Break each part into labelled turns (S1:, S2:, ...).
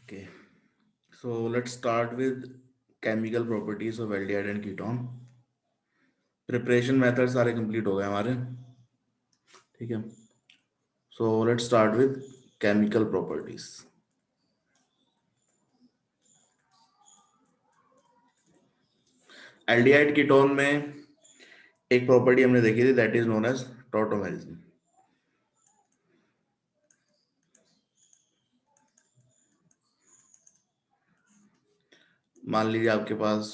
S1: Okay, so let's start with chemical properties of aldehyde and ketone. Preparation method सारे complete हो गए हमारे. ठीक है. So let's start with chemical properties. Aldehyde ketone में एक प्रॉपर्टी हमने देखी थी, that is known as tautomerism. मान लीजिए आपके पास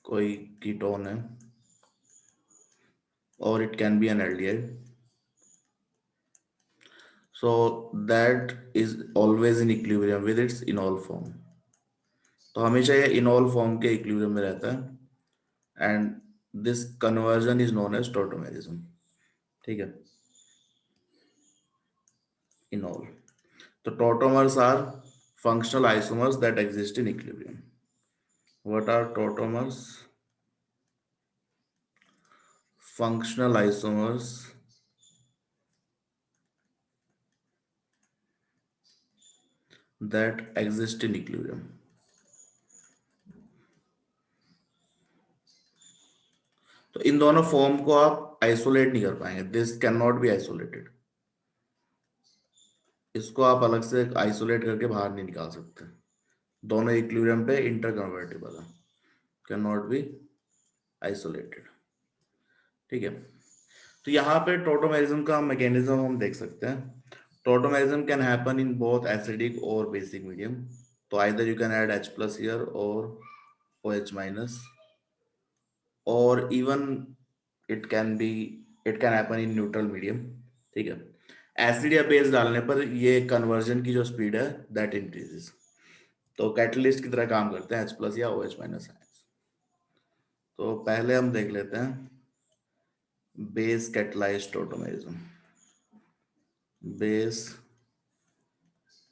S1: कोई कीटोन है और it can be an aldehyde. So that is always in equilibrium with its enol form. तो हमेशा ये इनॉल फॉर्म के इक्विलिब्रियम में रहता है and this conversion is known as tautomerism. ठीक है. इनॉल. तो tautomers are functional isomers that exist in equilibrium. What are tautomers? Functional isomers that exist in equilibrium. तो इन दोनों फॉर्म को आप आइसोलेट नहीं कर पाएंगे. This can not be isolated. इसको आप अलग से आइसोलेट करके बाहर नहीं निकाल सकते. दोनों इक्विलिब्रियम पे इंटरकन्वर्टिबल है. Can not be isolated. ठीक है. तो यहाँ पे टोटोमेरिज्म का मैकेनिज्म हम देख सकते हैं. Tautomerism can happen in both acidic और बेसिक मीडियम. तो either you can add H plus here और OH minus, और even it can happen in neutral medium. ठीक है. एसिड या बेस डालने पर ये कन्वर्जन की जो स्पीड है दैट इंक्रीजेस. तो कैटलिस्ट की तरह काम करते हैं H plus या OH minus आयंस. तो पहले हम देख लेते हैं base catalysed tautomerism. Base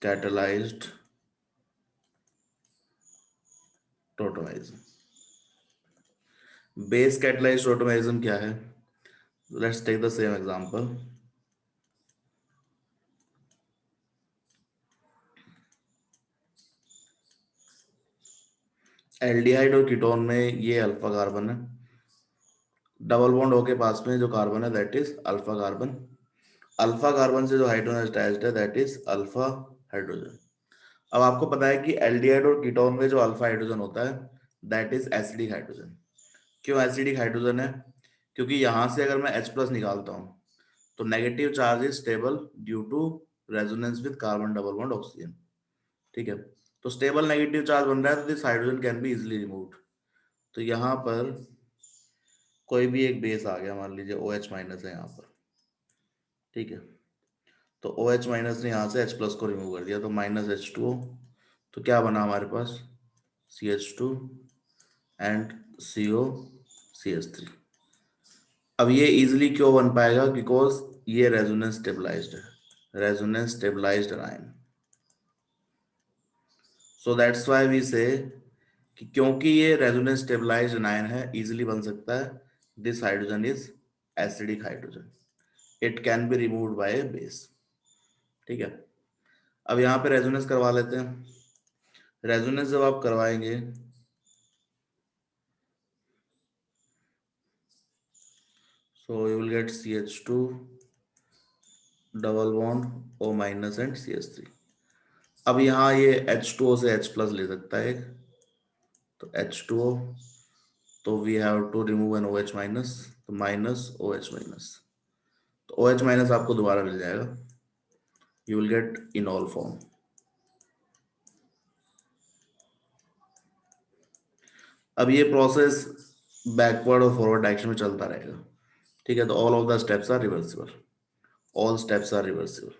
S1: catalysed tautomerism. Base catalysed tautomerism क्या है? Let's take the same example. Aldehyde और कीटोन में ये अल्फा कार्बन है. डबल बॉन्ड हो के पास में जो कार्बन है that is alpha carbon. Alpha carbon से जो हाइड्रोजन अटैच्ड है दैट इज अल्फा हाइड्रोजन. अब आपको पता है कि एल्डिहाइड और कीटोन में जो अल्फा हाइड्रोजन होता है दैट इज एसिडिक हाइड्रोजन. क्यों एसिडिक हाइड्रोजन है? क्योंकि यहां से अगर मैं H प्लस निकालता हूं तो negative charge is stable due to resonance with carbon double bond oxygen. ठीक है. तो स्टेबल नेगेटिव चार्ज बन रहा है तो this hydrogen can be easily removed. तो यहाँ पर कोई भी एक बेस आ गया, मान लीजिए OH माइनस है यहाँ पर. ठीक है. तो OH माइनस ने यहाँ से H प्लस को रिमूव कर दिया तो माइनस H2O. तो क्या बना हमारे पास? CH2 and COCH3. अब ये इजिली क्यों बन पाएगा? बिकॉज ये रेजोनेंस स्टेबलाइज्ड है. Resonance stabilised ion. So that's why we say कि क्योंकि ये रेजोनेंस स्टेबलाइज्ड आयन है इजिली बन सकता है. This hydrogen is acidic hydrogen. It can be removed by base. ठीक है. अब यहाँ पे रेजोनेंस करवा लेते हैं. रेजोनेंस जब आप करवाएंगे so you will get CH2 double bond O minus and CH3. अब यहाँ ये H2O से H प्लस ले सकता है तो H2O. तो we have to remove an OH minus. तो माइनस OH माइनस. तो OH माइनस आपको दोबारा मिल जाएगा. You will get enol form. अब ये प्रोसेस बैकवर्ड और फॉरवर्ड डायरेक्शन में चलता रहेगा. ठीक है. तो all of the steps are reversible. All steps are reversible.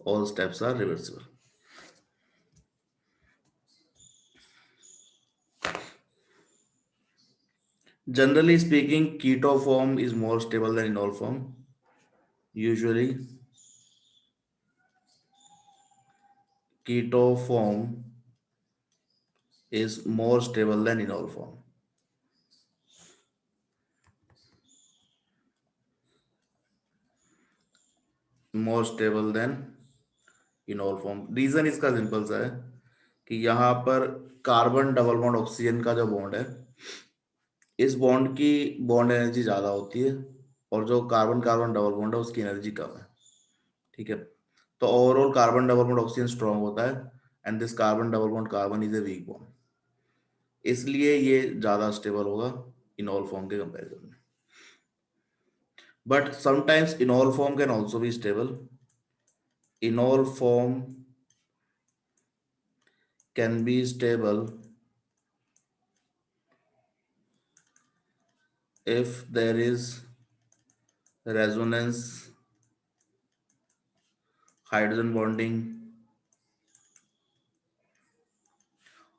S1: All steps are reversible. Generally speaking, keto form is more stable than enol form. Usually, keto form is more stable than enol form. More stable than enol form. Reason इसका simple सा है कि यहाँ पर carbon double bond oxygen का जो bond है, इस बॉन्ड की बॉन्ड एनर्जी ज्यादा होती है, और जो कार्बन कार्बन डबल बॉन्ड है उसकी एनर्जी कम है। ठीक है, तो overall carbon double bond oxygen strong होता है, and this carbon double bond carbon is a weak bond, इसलिए ये ज्यादा स्टेबल होगा इनोल फॉर्म के कंपैरिजन में। But sometimes enol form can also be stable. Enol form can be stable if there is resonance, hydrogen bonding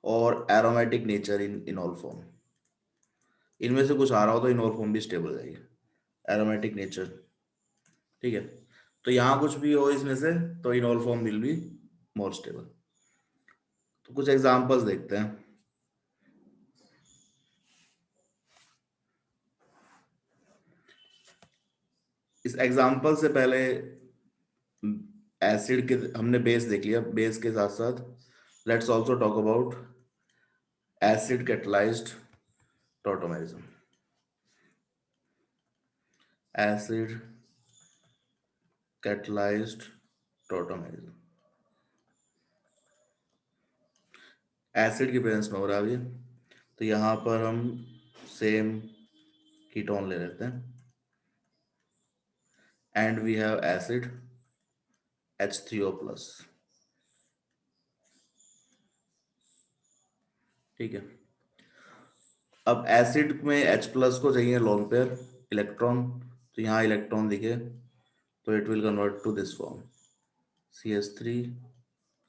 S1: और aromatic nature in enol form। इनमें से कुछ आ रहा हो तो इनोल फॉर्म भी स्टेबल रहेगी। एरोमेटिक नेचर, ठीक है, तो यहाँ कुछ भी हो इसमें से तो enol form will be more stable. तो कुछ एग्जांपल्स देखते हैं। इस एग्जांपल से पहले एसिड के हमने बेस देख लिया, बेस के साथ साथ let's also talk about acid catalysed tautomerism. Acid catalysed tautomerism acid की प्रेजेंस में हो रहा है अभी, तो यहाँ पर हम सेम कीटोन ले लेते हैं, and we have acid H3O+। ठीक है, अब एसिड में H+ को चाहिए लोन पेयर इलेक्ट्रॉन, तो यहाँ इलेक्ट्रॉन दिखे तो it will convert to this form CH3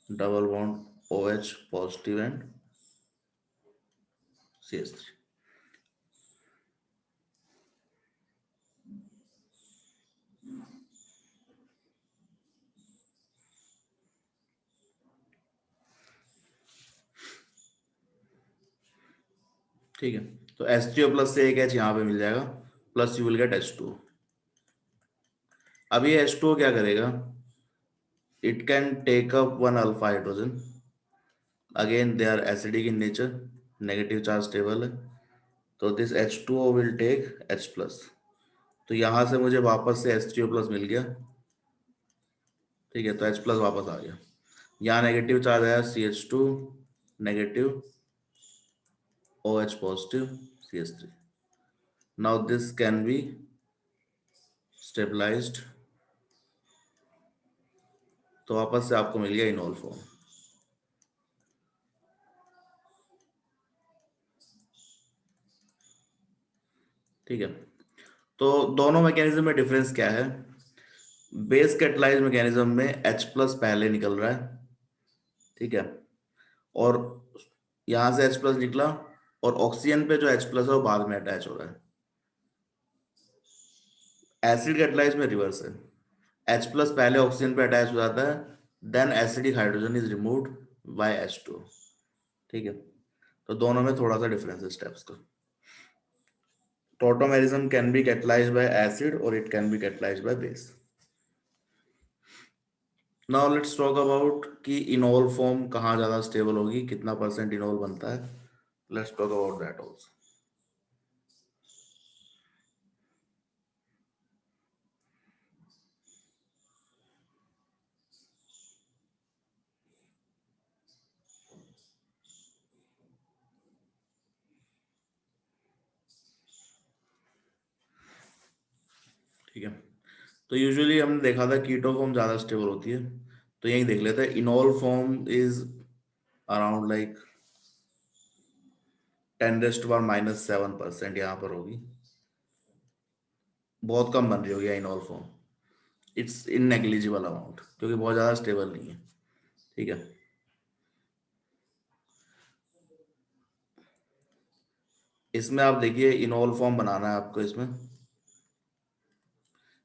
S1: double bond OH positive and CH3। ठीक है, तो H3O+ से एक H यहाँ पे मिल जाएगा, plus you will gate H2। अब ये H2O क्या करेगा, it can take up one alpha hydrogen, again they are acidic in nature, negative charge stable है, तो this H2O will take H+, तो यहां से मुझे वापस से H3O+ मिल गया। ठीक है, तो H+ वापस आ गया, यहाँ नेगेटिव चार्ज आया CH2 negative OH positive CH3। Now this can be stabilized, तो वापस से आपको मिल गया इनोल फॉर्म। ठीक है, तो दोनों मैकेनिज्म में डिफरेंस क्या है। बेस कैटलाइज मैकेनिज्म में H+ पहले निकल रहा है, ठीक है, और यहां से H+ निकला, और ऑक्सीजन पे जो H+ है वो बाद में अटैच हो रहा है। एसिड कैटलाइज में रिवर्स है, H+ पहले ऑक्सीजन पे अटैच हो जाता है, then acidic hydrogen is removed by H2। ठीक है, तो दोनों में थोड़ा सा डिफरेंस है स्टेप्स का। Tautomerism can be catalysed by acid और it can be catalysed by base. Now let's talk about कि इनोल फॉर्म कहाँ ज्यादा स्टेबल होगी, कितना % इनोल बनता है। Let's talk about that also. ठीक है, तो यूजुअली हमने देखा था कीटो फॉर्म ज्यादा स्टेबल होती है, तो यही देख लेते हैं। Enol form is around like 10⁻⁻⁷% यहाँ पर होगी, बहुत कम बन रही होगी enol form. It's in negligible amount, क्योंकि बहुत ज्यादा स्टेबल नहीं है। ठीक है, इसमें आप देखिए इनोल फॉर्म बनाना है आपको, इसमें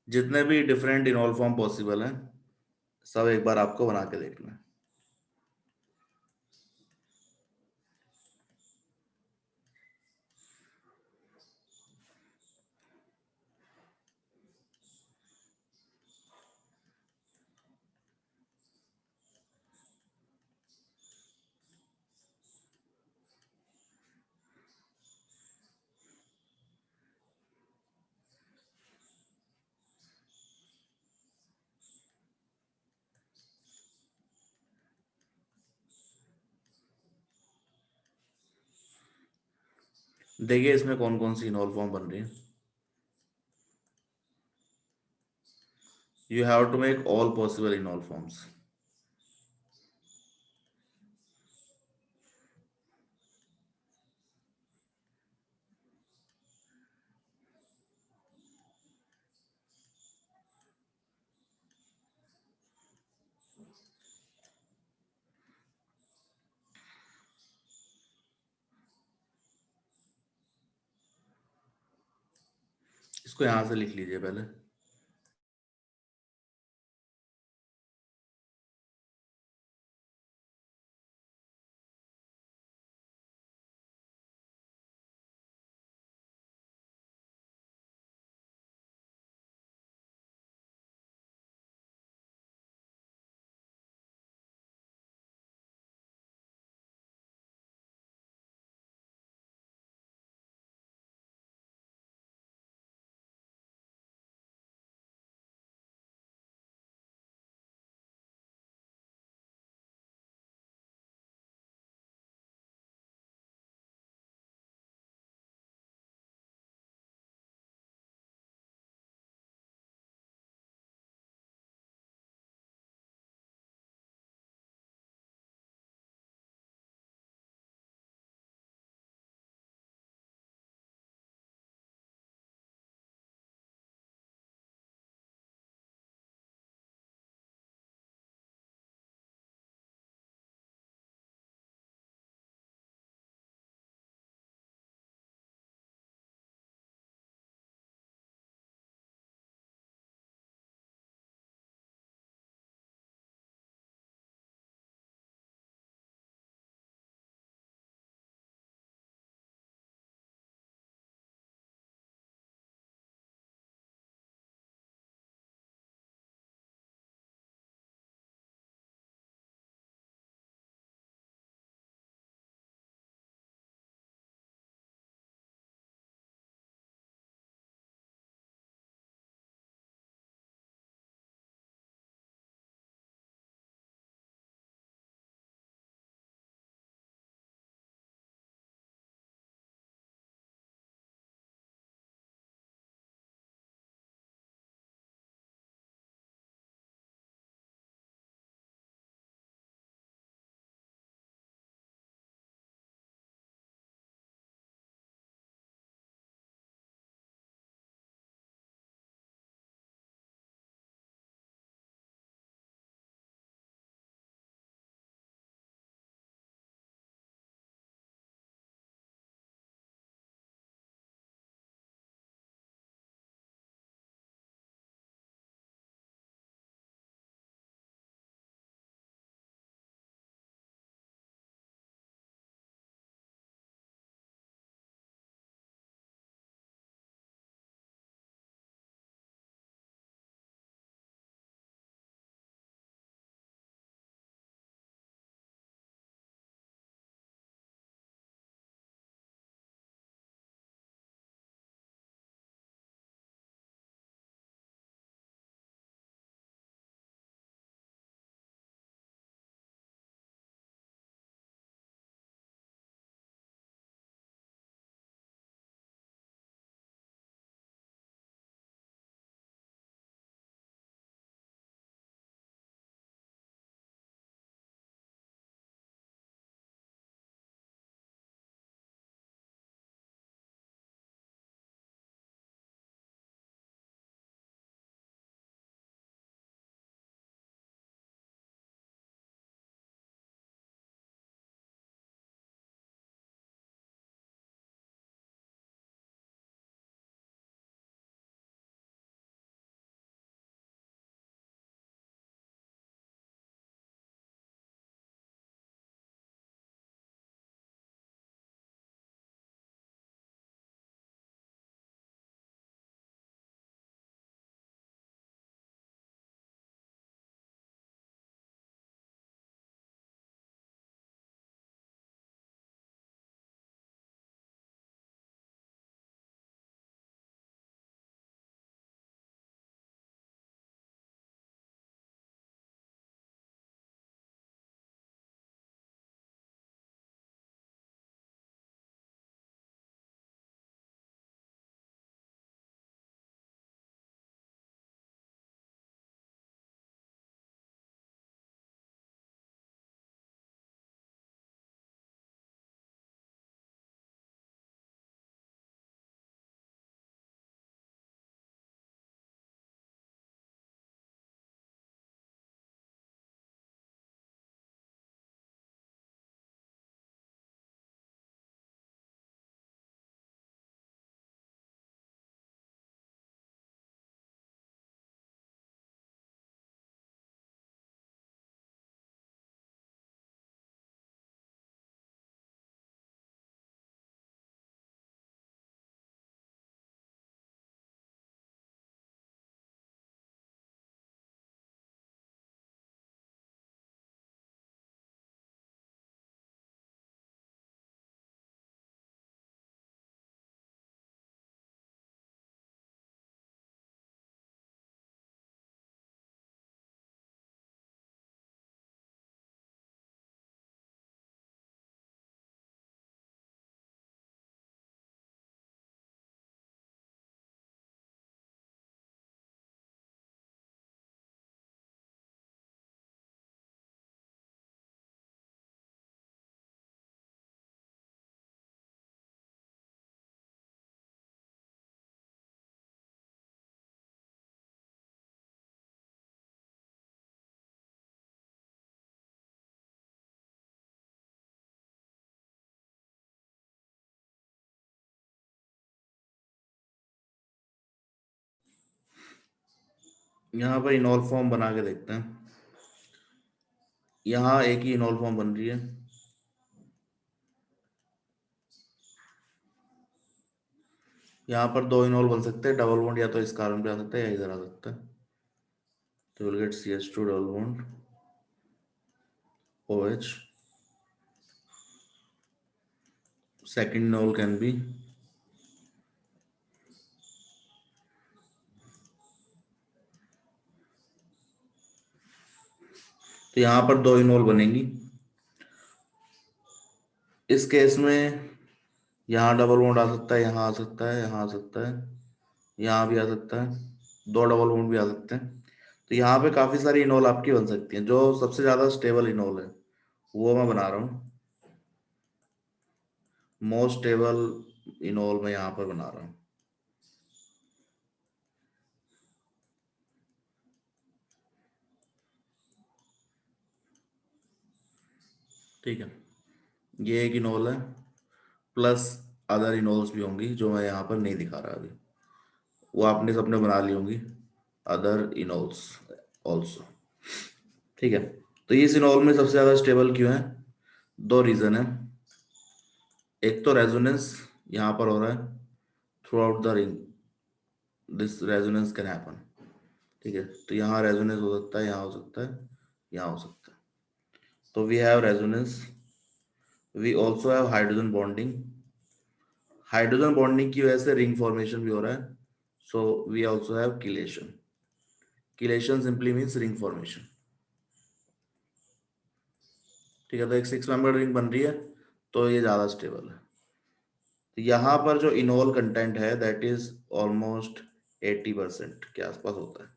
S1: जितने भी डिफरेंट इनोल फॉर्म पॉसिबल हैं सब एक बार आपको बना के देखना है। देखिए इसमें कौन कौन सी इनॉल फॉर्म बन रही है। You have to make all possible enol forms. इसको यहां से लिख लीजिए पहले। यहाँ पर इनॉल फॉर्म बना के देखते हैं। यहाँ एक ही इनॉल फॉर्म बन रही है, यहाँ पर दो इनॉल बन सकते हैं, डबल बॉन्ड या तो इस कार्बन पे आ सकता है या इधर आ सकता है। तो will get CH2 double bond OH, second इनॉल can be तो यहाँ पर दो इनॉल बनेंगी। इस केस में यहाँ डबल बॉन्ड आ सकता है, यहाँ आ सकता है, यहाँ आ सकता है, यहाँ भी आ सकता है, दो डबल बॉन्ड भी आ सकते हैं। तो यहाँ पे काफी सारी इनॉल आपकी बन सकती हैं। जो सबसे ज्यादा स्टेबल इनॉल है वो मैं बना रहा हूँ, मोस्ट स्टेबल इनॉल मैं यहाँ पर बना रहा हूँ। ठीक है, ये एक इनॉल है, प्लस अदर इनॉल्स भी होंगी जो मैं यहाँ पर नहीं दिखा रहा अभी, वो आपने सबने बना ली होंगी, अदर इनॉल्स ऑल्सो। ठीक है, तो इस इनॉल में सबसे ज्यादा स्टेबल क्यों है? दो रीजन है। एक तो रेजोनेंस यहाँ पर हो रहा है through out the ring, this resonance can happen. ठीक है, तो यहाँ रेजोनेंस हो सकता है, यहाँ हो सकता है, यहाँ हो सकता है। तो we have resonance, we also have hydrogen bonding. Hydrogen bonding की वजह से रिंग फॉर्मेशन भी हो रहा है। So we also have chelation. Chelation simply means ring formation. ठीक है, तो एक 6 मेंबर रिंग बन रही है, तो ये ज्यादा स्टेबल है। तो यहाँ पर जो इनोल कंटेंट है दैट इज ऑलमोस्ट 80% के आसपास होता है।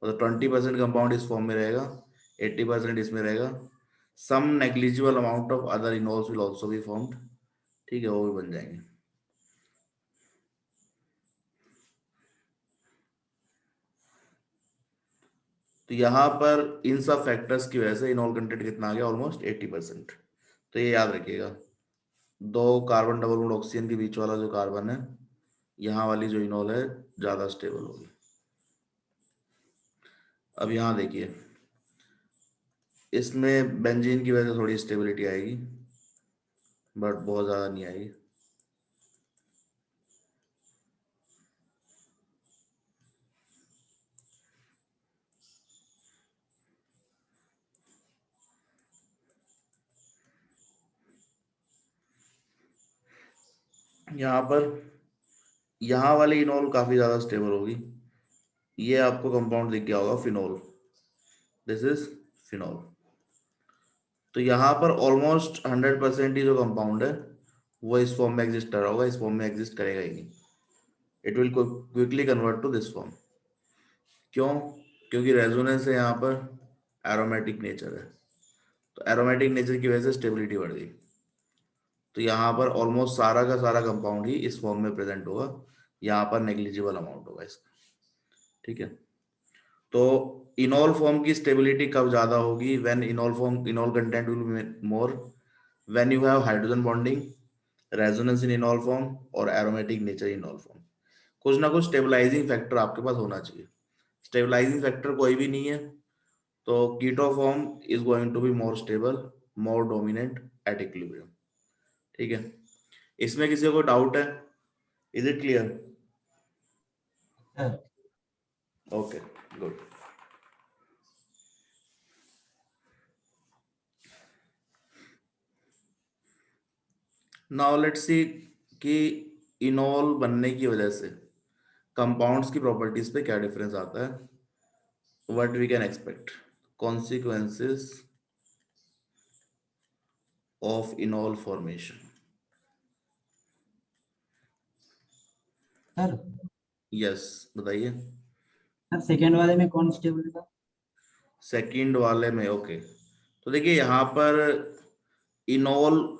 S1: मतलब 20% कंपाउंड इस फॉर्म में रहेगा, 80% इसमें रहेगा। Some negligible amount of other enols will also be formed. ठीक है, वो भी बन जाएंगे। तो यहाँ पर इन सब फैक्टर्स की वजह से इनॉल कंटेंट कितना आ गया? ऑलमोस्ट 80%। तो ये याद रखिएगा, दो कार्बन डबल बॉन्ड ऑक्सीजन के बीच वाला जो कार्बन है, यहाँ वाली जो इनॉल है ज्यादा स्टेबल होगी। अब यहाँ देखिए, इसमें बेंजीन की वजह से थोड़ी स्टेबिलिटी आएगी, बट बहुत ज्यादा नहीं आएगी। यहाँ पर यहाँ वाली इनॉल काफी ज्यादा स्टेबल होगी। ये आपको कंपाउंड दिख गया होगा, फिनोल। This is phenol. तो यहाँ पर ऑलमोस्ट 100% ही जो कंपाउंड है वो इस फॉर्म में एग्जिस्ट कर रहा होगा, इस फॉर्म में एग्जिस्ट करेगा ही नहीं। It will quickly convert to this form. क्यों? क्योंकि रेजोनेंस है यहाँ पर, एरोमेटिक नेचर है, तो एरोमेटिक नेचर की वजह से स्टेबिलिटी बढ़ गई। तो यहाँ पर ऑलमोस्ट सारा का सारा कंपाउंड ही इस फॉर्म में प्रेजेंट होगा, यहाँ पर नेग्लिजिबल अमाउंट होगा इसका। ठीक है, तो इनॉल फॉर्म की स्टेबिलिटी कब ज्यादा होगी? When enol content will be more, when you have hydrogen bonding, resonance in enol form और aromatic nature in enol form. कुछ ना कुछ स्टेबलाइजिंग फैक्टर आपके पास होना चाहिए। स्टेबलाइजिंग फैक्टर कोई भी नहीं है तो keto form is going to be more stable, more dominant at equilibrium. ठीक है, इसमें किसी को डाउट है? Is it clear? Okay, good. Now let's see कि इनॉल बनने की वजह से कंपाउंड्स की प्रॉपर्टीज पे क्या डिफरेंस आता है। What we can expect, consequences of enol formation.
S2: Sir
S1: yes, बताइए।
S2: सर सेकेंड वाले में कौन स्टेबल था?
S1: सेकंड वाले में ओके, तो देखिए यहाँ पर इनॉल,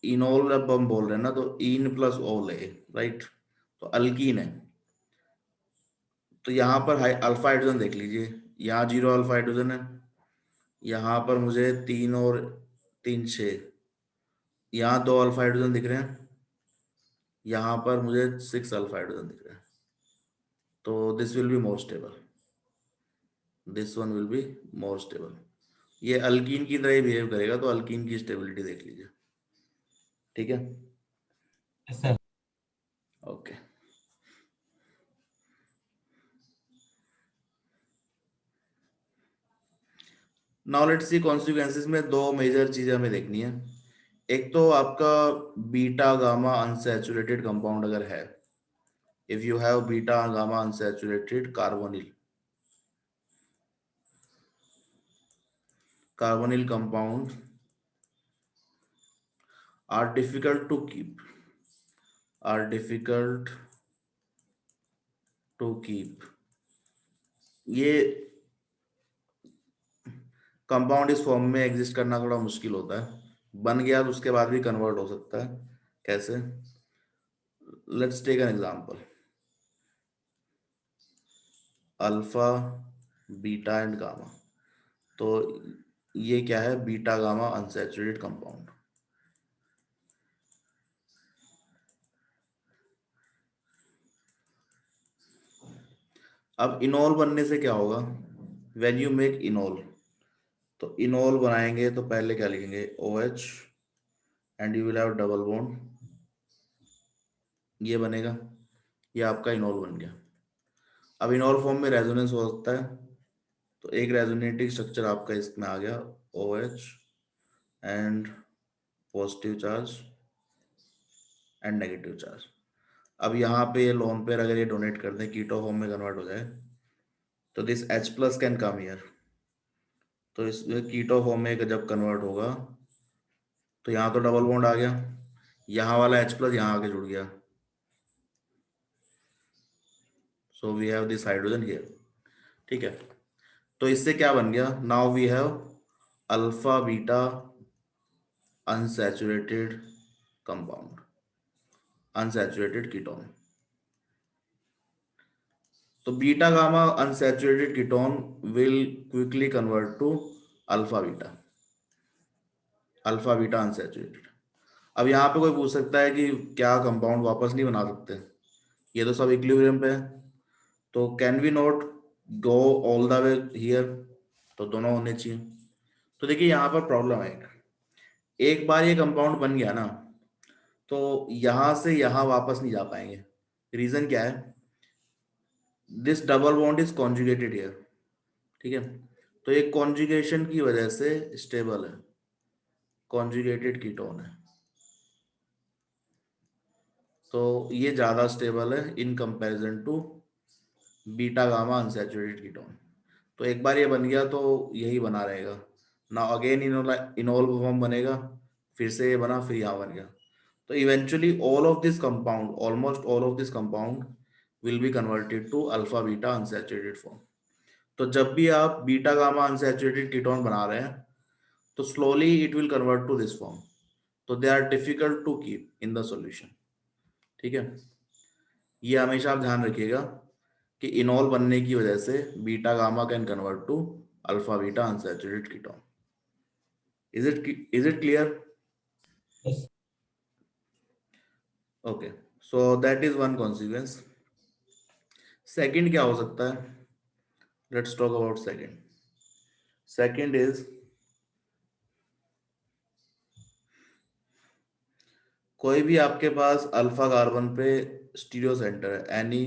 S1: इनॉल जब हम बोल रहे हैं ना तो इन प्लस ओल है, राइट? तो अल्कीन है। तो यहाँ पर अल्फा हाइड्रोजन देख लीजिए, यहाँ 0 अल्फा हाइड्रोजन है, यहाँ पर मुझे 3 और 3 6, यहाँ 2 अल्फा हाइड्रोजन दिख रहे हैं, यहाँ पर मुझे 6 अल्फा हाइड्रोजन दिख रहे हैं। तो this will be more stable. This one will be more stable. ये अल्कीन की तरह बिहेव करेगा, तो अल्कीन की स्टेबिलिटी देख लीजिए। ठीक है,
S2: yes sir.
S1: Okay. Now let's C consequences में दो मेजर चीजें हमें देखनी है। एक तो आपका बीटा गामा अनसैचुरेटेड कंपाउंड अगर है, if you have beta gamma unsaturated carbonyl compound are difficult to keep, are difficult to keep। ये कंपाउंड इस फॉर्म में एग्जिस्ट करना थोड़ा मुश्किल होता है। बन गया तो उसके बाद भी कन्वर्ट हो सकता है। कैसे? Let's take an example, alpha beta and gamma. तो ये क्या है? Beta gamma unsaturated compound. अब इनॉल बनने से क्या होगा? व्हेन यू मेक इनॉल, तो इनॉल बनाएंगे तो पहले क्या लिखेंगे? OH and you will have double bond, ये बनेगा, ये आपका इनॉल बन गया। अब इनॉल फॉर्म में रेजोनेंस हो सकता है, तो एक रेजोनेटिंग स्ट्रक्चर आपका इसमें आ गया, OH and positive charge and negative charge. अब यहाँ पे ये लोन पेयर अगर ये डोनेट कर दें, कीटो फॉर्म में कन्वर्ट हो जाए, तो this H+ can come here. तो इस कीटो फॉर्म में जब कन्वर्ट होगा तो यहाँ तो डबल बॉन्ड आ गया, यहाँ वाला H+ यहाँ आके जुड़ गया, so we have this hydrogen here. ठीक है, तो इससे क्या बन गया? Now we have alpha beta unsaturated compound, unsaturated ketone. तो beta gamma unsaturated ketone will quickly convert to alpha beta, alpha beta unsaturated. अब यहाँ पे कोई पूछ सकता है कि क्या कंपाउंड वापस नहीं बना सकते? ये तो सब इक्विलिब्रियम पे है, तो can we not go all the way here? तो दोनों होने चाहिए। तो देखिए यहाँ पर प्रॉब्लम है, एक बार ये कंपाउंड बन गया ना, तो यहां से यहां वापस नहीं जा पाएंगे। रीजन क्या है? This double bond is conjugated here. ठीक है, तो ये कॉन्जुगेशन की वजह से स्टेबल है, कॉन्जुगेटेड कीटोन है, तो ये ज्यादा स्टेबल है in comparison to beta gamma unsaturated ketone. तो एक बार ये बन गया तो यही बना रहेगा ना, अगेन इनोल फॉर्म बनेगा, फिर से ये बना, फिर यहाँ बन गया। तो eventually all of this compound, almost all of this compound will be converted to alpha beta unsaturated form. तो जब भी आप बीटा गामा अनसैचुरेटेड कीटोन बना रहे हैं, तो slowly it will convert to this form, तो they are difficult to keep in the solution. ठीक है, ये हमेशा आप ध्यान रखिएगा कि इनॉल बनने की वजह से beta gamma can convert to alpha beta unsaturated ketone. Is it clear?
S2: Yes.
S1: Okay, so that is one consequence. Second क्या हो सकता है? Let's talk about second. Second is, कोई भी आपके पास अल्फा कार्बन पे स्टीरियो सेंटर है, any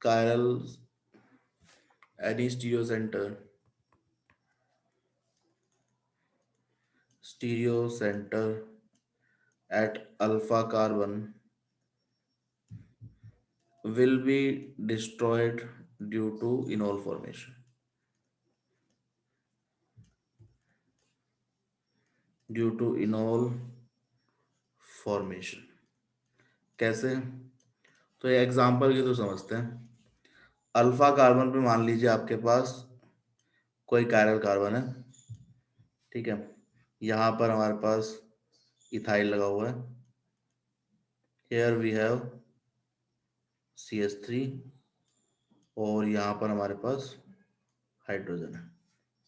S1: chiral, any stereo centre at alpha carbon will be destroyed due to enol formation, due to enol formation। कैसे? तो ये एग्जांपल की तो समझते हैं। अल्फा कार्बन पे मान लीजिए आपके पास कोई कायरल कार्बन है, ठीक है, यहाँ पर हमारे पास इथाइल लगा हुआ है, here we have CH3, और यहाँ पर हमारे पास हाइड्रोजन है।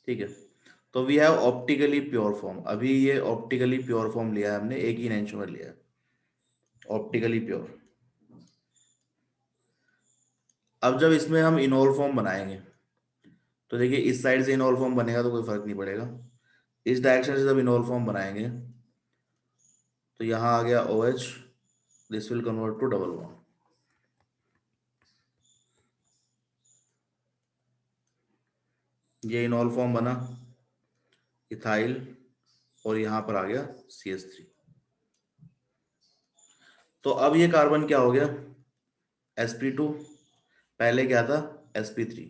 S1: ठीक है, तो we have optically pure form. अभी ये ऑप्टिकली प्योर फॉर्म लिया है हमने, एक ही एंशोमर लिया है ऑप्टिकली प्योर। अब जब इसमें हम इनोल फॉर्म बनाएंगे तो देखिए इस साइड से इनोल फॉर्म बनेगा तो कोई फर्क नहीं पड़ेगा, इस डायरेक्शन से जब इनोल फॉर्म बनाएंगे तो यहाँ आ गया OH, this will convert to double bond. ये इनोल फॉर्म बना इथाइल और यहां पर आ गया CH3। तो अब ये कार्बन क्या हो गया sp2, पहले क्या था sp3,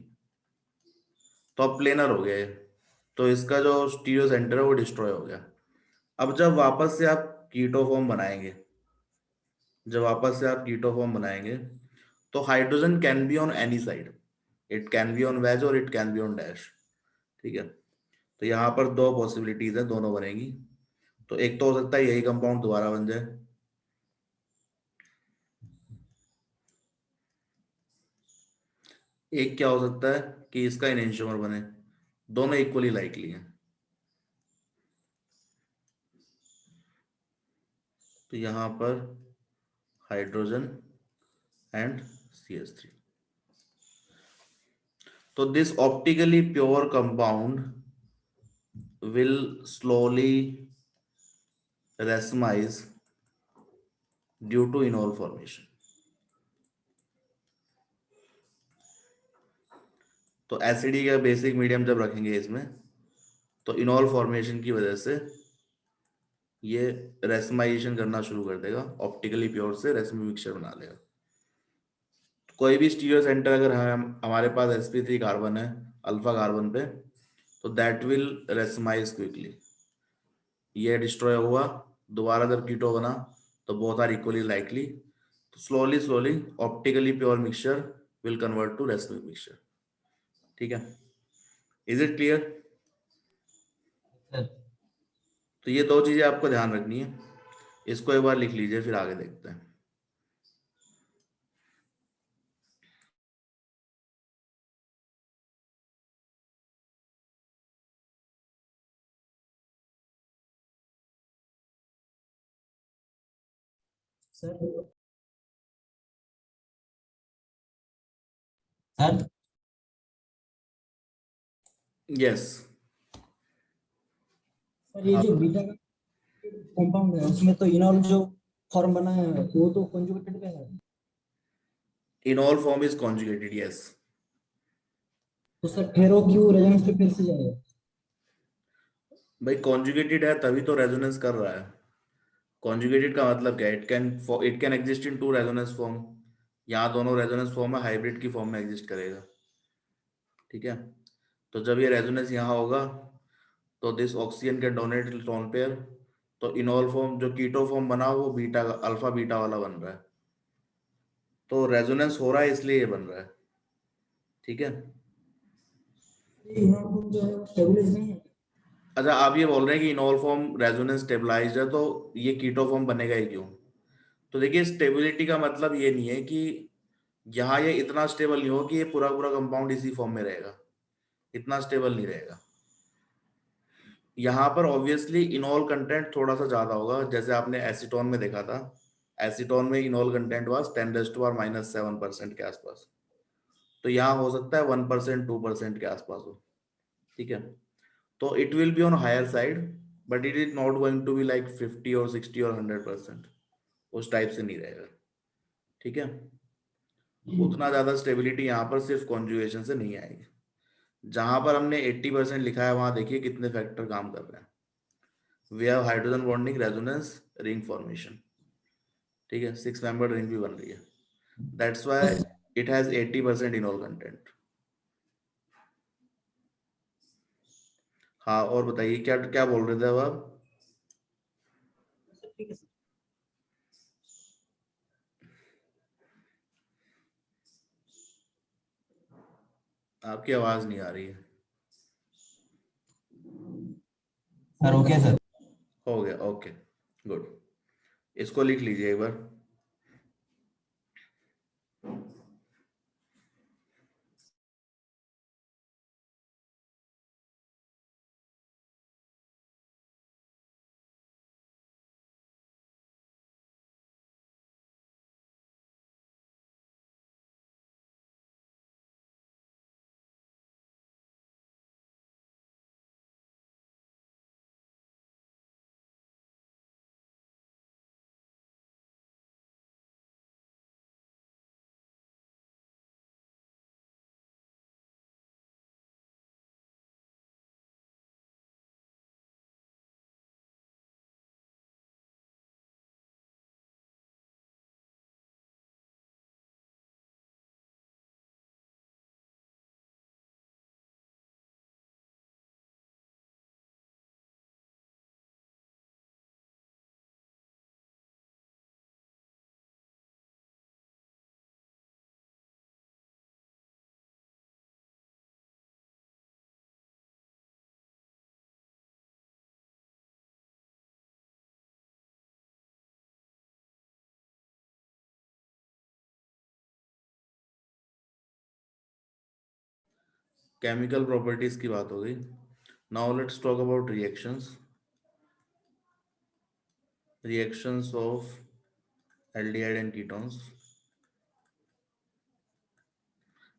S1: तो अब प्लेनर हो गया ये। तो इसका जो स्टीरियो सेंटर है वो डिस्ट्रॉय हो गया। अब जब वापस से आप कीटो फॉर्म बनाएंगे, जब वापस से आप कीटो फॉर्म बनाएंगे तो hydrogen can be on any side, it can be on wedge और it can be on dash. ठीक है, तो यहाँ पर दो पॉसिबिलिटीज है, दोनों बनेगी। तो एक तो हो सकता है यही कंपाउंड दोबारा बन जाए, एक क्या हो सकता है कि इसका इनेंशियोमर बने, दोनों इक्वली लाइकली हैं। तो यहाँ पर हाइड्रोजन एंड CH3, तो this optically pure compound will slowly racemize due to enol formation। तो एसिडी का बेसिक मीडियम जब रखेंगे इसमें तो इनॉल फॉर्मेशन की वजह से ये रेसमाइजेशन करना शुरू कर देगा, ऑप्टिकली प्योर से रेसमी मिक्सचर बना लेगा। कोई भी स्टीरियो सेंटर अगर हमारे पास sp3 कार्बन है अल्फा कार्बन पे, तो दैट विल रेसमाइज क्विकली, ये डिस्ट्रॉय हुआ, दोबारा जब कीटो बना तो बोथ आर इक्वली लाइकली, तो slowly slowly optically pure mixture will convert to racemic mixture. ठीक है, इज इट क्लियर?
S2: सर
S1: तो ये दो चीजें आपको ध्यान रखनी है, इसको एक बार लिख लीजिए फिर आगे देखते हैं।
S2: सर सर
S1: यस,
S3: सर ये जो बीटा का कंपाउंड है उसमें तो इनॉल जो फॉर्म बना है वो तो कंजुगेटेड पे है,
S1: इनॉल फॉर्म इज कॉन्जुगेटेड, यस।
S3: तो सर फेरो क्यों रेजोनेंस पे फिर से जाएगा?
S1: भाई कॉन्जुगेटेड है तभी तो रेजोनेंस कर रहा है। कॉन्जुगेटेड का मतलब क्या है, it can exist in two resonance form, यहाँ दोनों रेजोनेंस फॉर्म है, हाइब्रिड की फॉर्म में एग्जिस्ट करेगा। ठीक है, तो जब ये रेजोनेंस यहाँ होगा तो दिस ऑक्सीजन के डोनेट इलेक्ट्रॉन पेयर, तो इनॉल फॉर्म जो कीटो फॉर्म बना वो बीटा अल्फा बीटा वाला बन रहा है, तो रेजोनेंस हो रहा है इसलिए ये बन रहा है। ठीक है,
S3: ये इनॉल जो है वो स्टेबलाइज नहीं है।
S1: अच्छा आप ये बोल रहे हैं कि इनॉल फॉर्म रेजोनेंस स्टेबलाइज्ड है तो ये कीटो फॉर्म बनेगा ही क्यों? तो देखिए स्टेबिलिटी का मतलब ये नहीं है कि यहाँ ये इतना स्टेबल नहीं हो कि ये पूरा पूरा कंपाउंड इसी फॉर्म में रहेगा, इतना स्टेबल नहीं रहेगा। यहाँ पर ऑब्वियसली इनॉल कंटेंट थोड़ा सा ज्यादा होगा, जैसे आपने एसीटोन में देखा था, एसीटोन में इनॉल कंटेंट वाज 10⁻⁻⁷% के आसपास, तो यहाँ हो सकता है 1% 2% के आसपास हो। ठीक है, तो it will be on higher side but it is not going to be like 50 और 60 और 100%, उस टाइप से नहीं रहेगा। ठीक है, उतना ज्यादा स्टेबिलिटी यहाँ पर सिर्फ कॉन्जुगेशन से नहीं आएगी। जहां पर हमने 80% लिखा है वहां देखिए कितने फैक्टर काम कर रहे हैं। We have hydrogen bonding resonance ring formation. ठीक है, 6 मेंबर रिंग भी बन रही है, that's why it has 80% enol content. हाँ और बताइए क्या क्या बोल रहे थे अब आप?
S3: ठीक है सर।
S1: आपकी आवाज नहीं आ रही है।
S2: Sir okay sir.
S1: हो गया, ओके गुड, इसको लिख लीजिए एक बार। केमिकल प्रॉपर्टीज की बात हो गई. Now let's talk about reactions of aldehyde and ketones.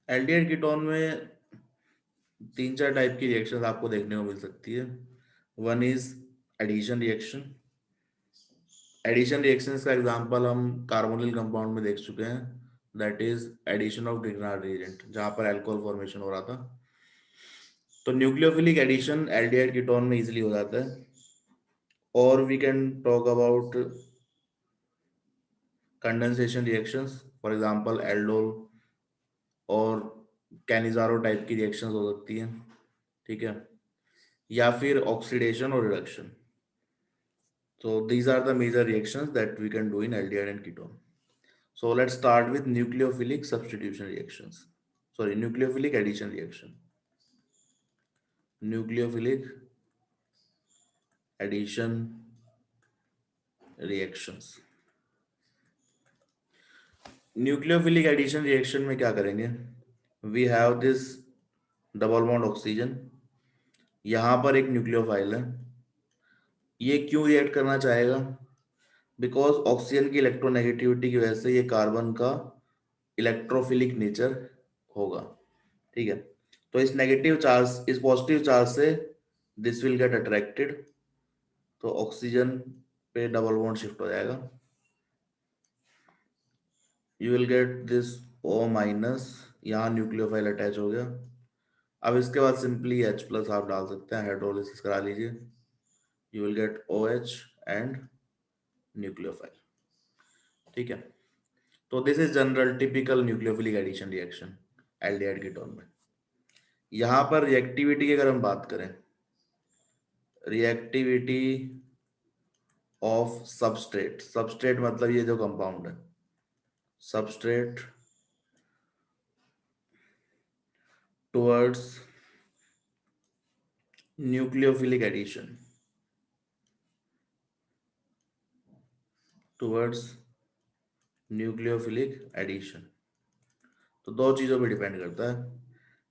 S1: Aldehyde ketone में 3-4 टाइप की रिएक्शंस आपको देखने को मिल सकती है. One is addition reaction. Addition reactions का एग्जांपल हम कार्बोनिल कंपाउंड में देख चुके हैं, that is addition of Grignard reagent, जहां पर अल्कोहल फॉर्मेशन हो रहा था. तो न्यूक्लियोफिलिक एडिशन एल्डिहाइड कीटोन में इजीली हो जाता है. और we can talk about condensation reactions, for example aldol और कैनिजारो टाइप की रिएक्शंस हो सकती हैं, ठीक है, या फिर ऑक्सीडेशन और reduction. So these are the major reactions that we can do in aldehyde and ketone. So let's start with nucleophilic substitution reactions. Sorry, nucleophilic addition reaction. Nucleophilic addition reactions. Nucleophilic addition reaction में क्या करेंगे? We have this double bond oxygen. यहाँ पर एक nucleophile है. ये क्यों react करना चाहेगा? बिकॉज ऑक्सीजन की इलेक्ट्रोनेगेटिविटी की वजह से ये कार्बन का इलेक्ट्रोफिलिक नेचर होगा, ठीक है. तो इस नेगेटिव चार्ज, इस पॉजिटिव चार्ज से दिस विल गेट अट्रैक्टेड, तो ऑक्सीजन पे डबल बॉन्ड शिफ्ट हो जाएगा. You will get this O minus, यहाँ न्यूक्लियोफाइल अटैच हो गया. अब इसके बाद सिंपली H प्लस आप डाल सकते हैं, हाइड्रोलिसिस करा लीजिए. You will get OH and nucleophile, ठीक है. तो this is general typical nucleophilic addition reaction aldehyde ketone में. यहाँ पर रिएक्टिविटी की अगर हम बात करें, रिएक्टिविटी ऑफ सबस्ट्रेट, सबस्ट्रेट मतलब ये जो कंपाउंड है, substrate towards nucleophilic addition, towards nucleophilic addition. तो दो चीजों पे डिपेंड करता है.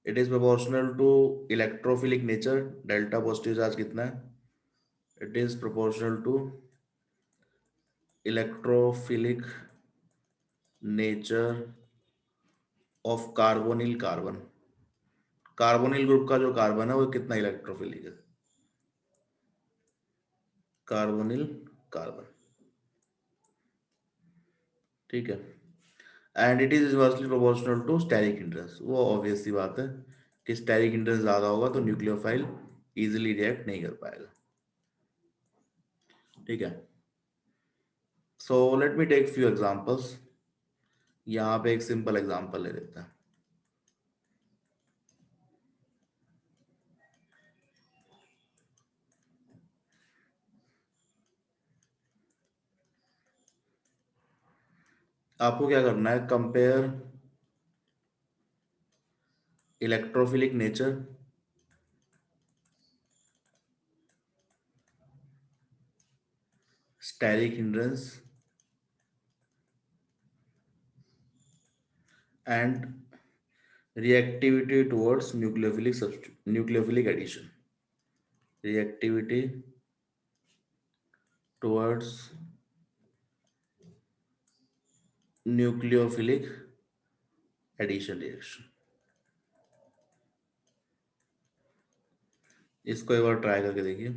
S1: It is proportional to electrophilic nature, delta positive charge कितना है. It is proportional to electrophilic nature of carbonyl carbon. Carbonyl group का जो कार्बन है वो कितना इलेक्ट्रोफिलिक है, कार्बोनिल कार्बन, ठीक है. And it is inversely proportional to steric hindrance. वो ऑब्वियस सी बात है कि स्टेरिक हिंड्रेंस ज्यादा होगा तो न्यूक्लियोफाइल इजीली रिएक्ट नहीं कर पाएगा, ठीक है. So let me take few examples. यहाँ पे एक सिंपल एग्जांपल ले लेते हैं. आपको क्या करना है, compare electrophilic nature steric hindrance and reactivity towards nucleophilic addition, reactivity towards nucleophilic addition reaction. इसको एक बार ट्राई करके देखिए.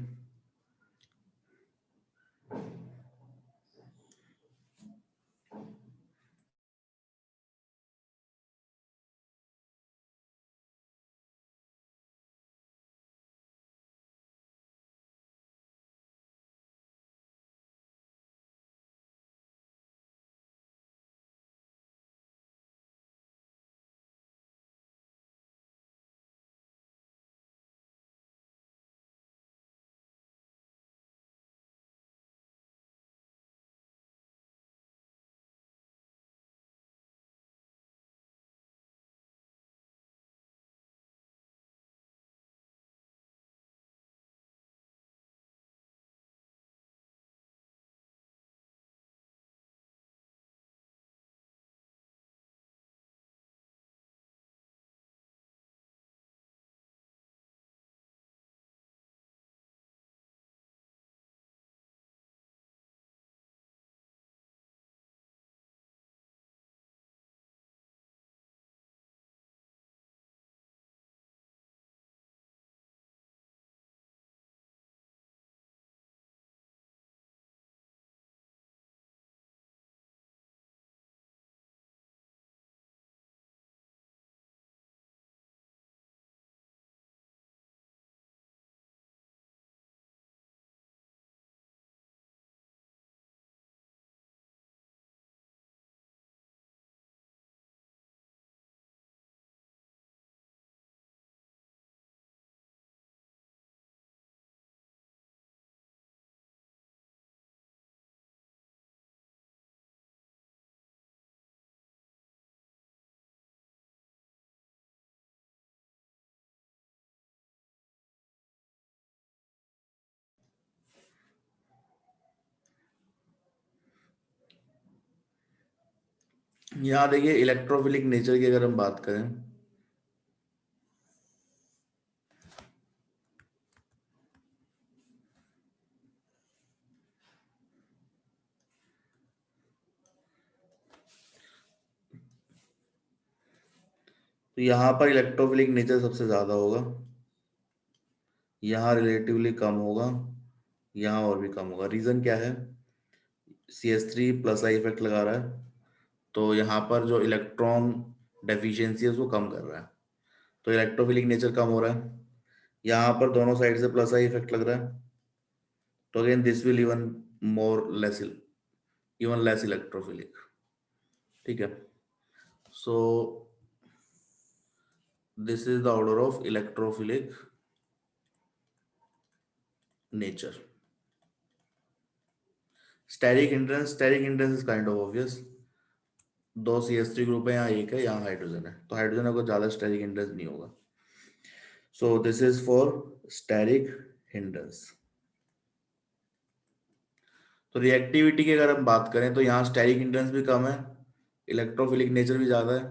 S1: यहाँ देखिए इलेक्ट्रोफिलिक नेचर की अगर हम बात करें, तो यहाँ पर इलेक्ट्रोफिलिक नेचर सबसे ज्यादा होगा, यहाँ रिलेटिवली कम होगा, यहाँ और भी कम होगा। रीजन क्या है? CH3 प्लस आई इफेक्ट लगा रहा है, तो यहाँ पर जो इलेक्ट्रॉन डेफिशिएंसी है उसको कम कर रहा है, तो इलेक्ट्रोफिलिक नेचर कम हो रहा है। यहाँ पर दोनों साइड से प्लस आई इफेक्ट लग रहा है, तो again this will even more less, even less electrophilic. ठीक है, so this is the order of electrophilic nature. Steric hindrance is kind of obvious, दो CH3 ग्रुप है, यहाँ एक है, यहाँ हाइड्रोजन है, तो हाइड्रोजन को ज्यादा स्टेरिक हिंड्रेंस नहीं होगा। So this is for steric hindrance. तो रिएक्टिविटी की अगर हम बात करें तो यहाँ स्टेरिक हिंड्रेंस भी कम है, इलेक्ट्रोफिलिक नेचर भी ज्यादा है,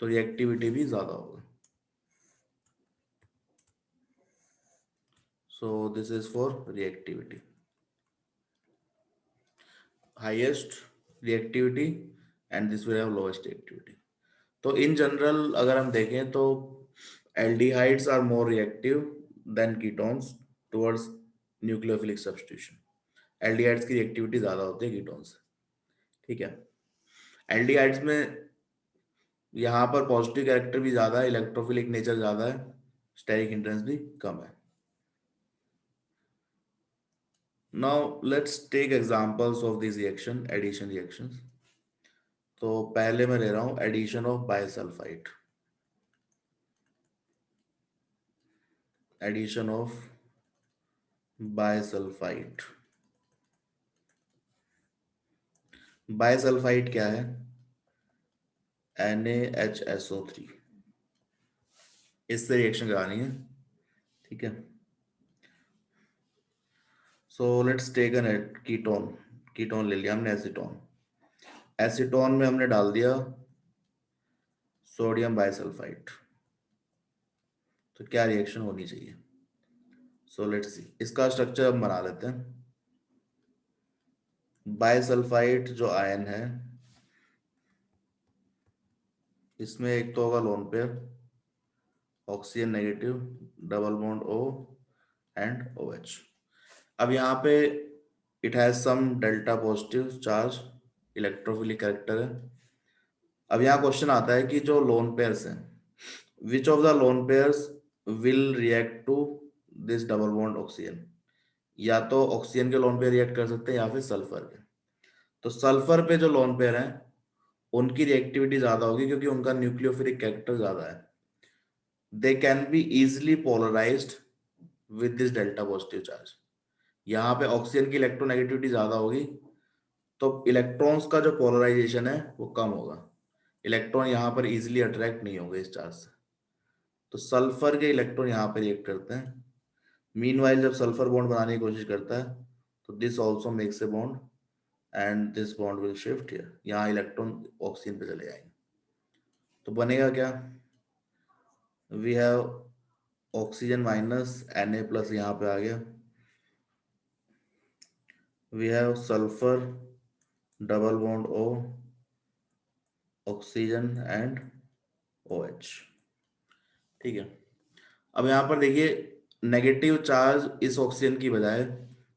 S1: तो रिएक्टिविटी भी ज्यादा होगा। So this is for reactivity, highest reactivity and this will have lowest reactivity. तो इन जनरल अगर हम देखें तो aldehydes are more reactive than ketones towards nucleophilic substitution. Aldehydes की रिएक्टिविटी ज्यादा होती है कीटोन से। ठीक है, एल्डिहाइड्स में यहाँ पर पॉजिटिव कैरेक्टर भी ज्यादा है, इलेक्ट्रोफिलिक नेचर ज्यादा है, स्टेरिक हिंड्रेंस भी कम है। Now let's take examples of this reaction, addition reactions. तो पहले मैं ले रहा हूं addition of bisulphite, addition of bisulphite. Bisulphite क्या है? NaHSO3, इससे रिएक्शन करानी है। ठीक है, so let's take a ketone, ketone ले लिया हमने एसीटोन, एसीटोन में हमने डाल दिया सोडियम बायसल्फाइड, तो क्या रिएक्शन होनी चाहिए? सो लेट्स सी, इसका स्ट्रक्चर हम बना लेते हैं। बायसल्फाइड जो आयन है, इसमें एक तो होगा lone pair, oxygen negative, double bond O and OH। अब यहाँ पे it has some delta positive charge, electrophilic character है। अब यहाँ क्वेश्चन आता है कि जो लोन पेयर्स हैं, which of the lone pairs will react to this double bond oxygen? या तो ऑक्सीजन के लोन पेयर रिएक्ट कर सकते हैं या फिर सल्फर के। तो सल्फर पे जो लोन पेयर हैं उनकी रिएक्टिविटी ज्यादा होगी क्योंकि उनका न्यूक्लियोफिलिक कैरेक्टर ज्यादा है। They can be easily polarised with this delta positive charge. यहाँ पे ऑक्सीजन की इलेक्ट्रोनेगेटिविटी ज्यादा होगी, तो इलेक्ट्रॉन्स का जो पोलराइजेशन है वो कम होगा, इलेक्ट्रॉन यहाँ पर इजिली अट्रैक्ट नहीं होंगे इस चार्ज से, तो सल्फर के इलेक्ट्रॉन यहाँ पर रिएक्ट करते हैं। मीनवाइल जब सल्फर बॉन्ड बनाने की कोशिश करता है तो this also makes a bond and this bond will shift here, यहाँ इलेक्ट्रॉन ऑक्सीजन पे चले जाएंगे, तो बनेगा क्या? We have oxygen minus Na plus यहाँ पे आ गया, we have sulphur double bond O, oxygen and OH। ठीक है, अब यहाँ पर देखिए नेगेटिव चार्ज इस ऑक्सीजन की बजाय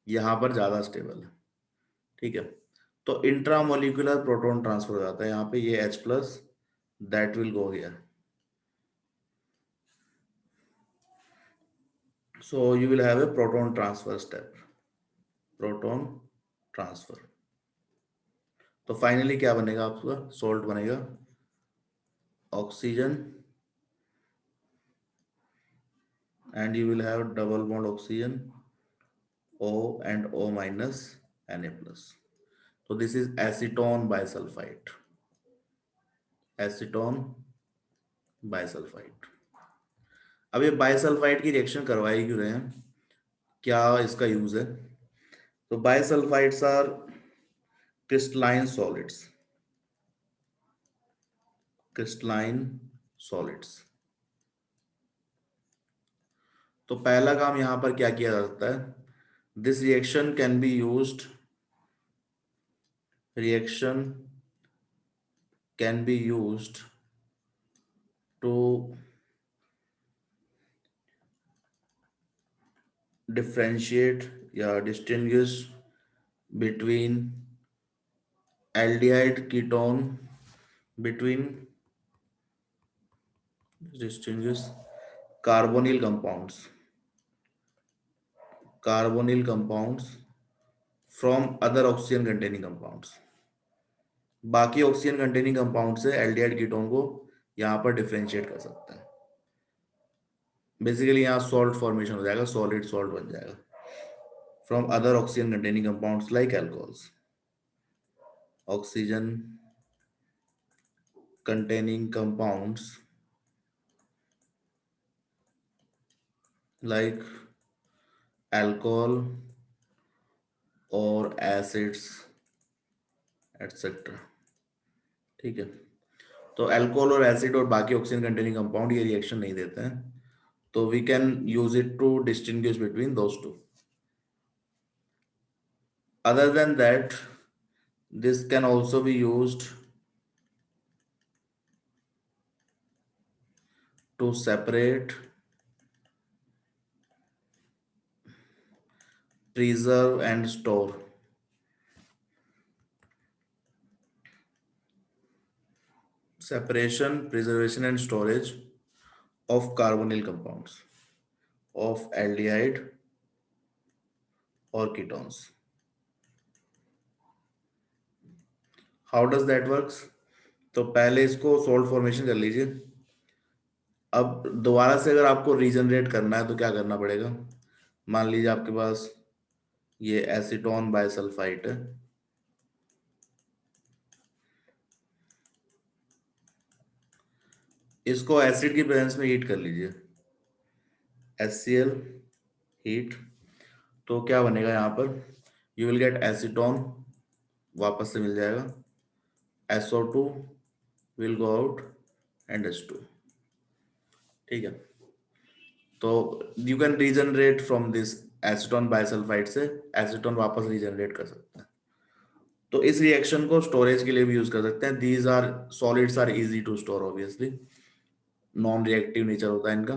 S1: यहाँ पर ज्यादा स्टेबल है। ठीक है, तो इंट्रामोलिकुलर प्रोटॉन ट्रांसफर हो जाता है, यहाँ पे ये H plus that will go here, so you will have a proton transfer step, proton transfer। तो फाइनली क्या बनेगा आपका? सोल्ट बनेगा, oxygen and you will have double bond oxygen O and O minus Na plus, तो this is acetone bisulphide, acetone bisulphide. अब ये bisulphide की reaction करवाई क्यों रहे हैं, क्या इसका यूज है? तो bisulphides are crystalline solids, crystalline solids. तो पहला काम यहां पर क्या किया जा सकता है, this reaction can be used, reaction can be used to differentiate या distinguish between aldehyde ketone, between distinguish carbonyl compounds, carbonyl compounds from other oxygen containing compounds। बाकी ऑक्सीजन कंटेनिंग कंपाउंड से एल्डिहाइड कीटोन को यहाँ पर differentiate कर सकते हैं। Basically यहाँ सॉल्ट फॉर्मेशन हो जाएगा, सॉलिड सॉल्ट बन जाएगा from other oxygen containing compounds like alcohols. Oxygen containing compounds like alcohol or acids etc। ठीक है, तो अल्कोहल और एसिड और बाकी ऑक्सीजन कंटेनिंग कंपाउंड ये रिएक्शन नहीं देते हैं, तो we can use it to distinguish between those two. Other than that this can also be used to separate, preserve and store separation, preservation and storage of carbonyl compounds of aldehyde or ketones। How does that works? तो पहले इसको salt formation कर लीजिए। अब दोबारा से अगर आपको रीजनरेट करना है तो क्या करना पड़ेगा, मान लीजिए आपके पास ये एसीटोन बाइसल्फाइड है, इसको एसिड की प्रेजेंस में हीट कर लीजिए, HCl हीट, तो क्या बनेगा यहाँ पर, यू विल गेट एसीटोन वापस से मिल जाएगा, SO2 will go out and H2। ठीक है, तो you can regenerate from this acetone bisulphide से एसीटोन वापस रीजनरेट कर सकते हैं। तो इस रिएक्शन को स्टोरेज के लिए भी यूज कर सकते हैं। These are solids are easy to store, obviously non reactive nature होता है इनका,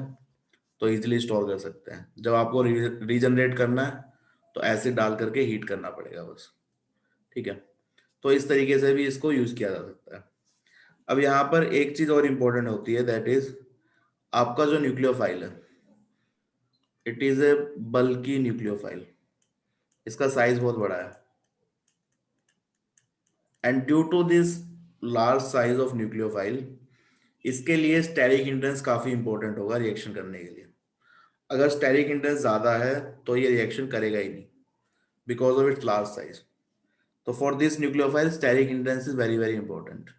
S1: तो इजीली स्टोर कर सकते हैं। जब आपको रीजनरेट करना है तो एसिड डाल करके हीट करना पड़ेगा बस। ठीक है, तो इस तरीके से भी इसको यूज किया जा सकता है। अब यहाँ पर एक चीज और इंपॉर्टेंट होती है, दैट इज आपका जो न्यूक्लियोफाइल है, it is a bulky nucleophile, इसका साइज बहुत बड़ा है, and due to this large size of nucleophile इसके लिए स्टेरिक हिंड्रेंस काफी इंपॉर्टेंट होगा रिएक्शन करने के लिए। अगर स्टेरिक हिंड्रेंस ज्यादा है तो ये रिएक्शन करेगा ही नहीं because of its large size. तो for this nucleophile steric hindrance is very very important.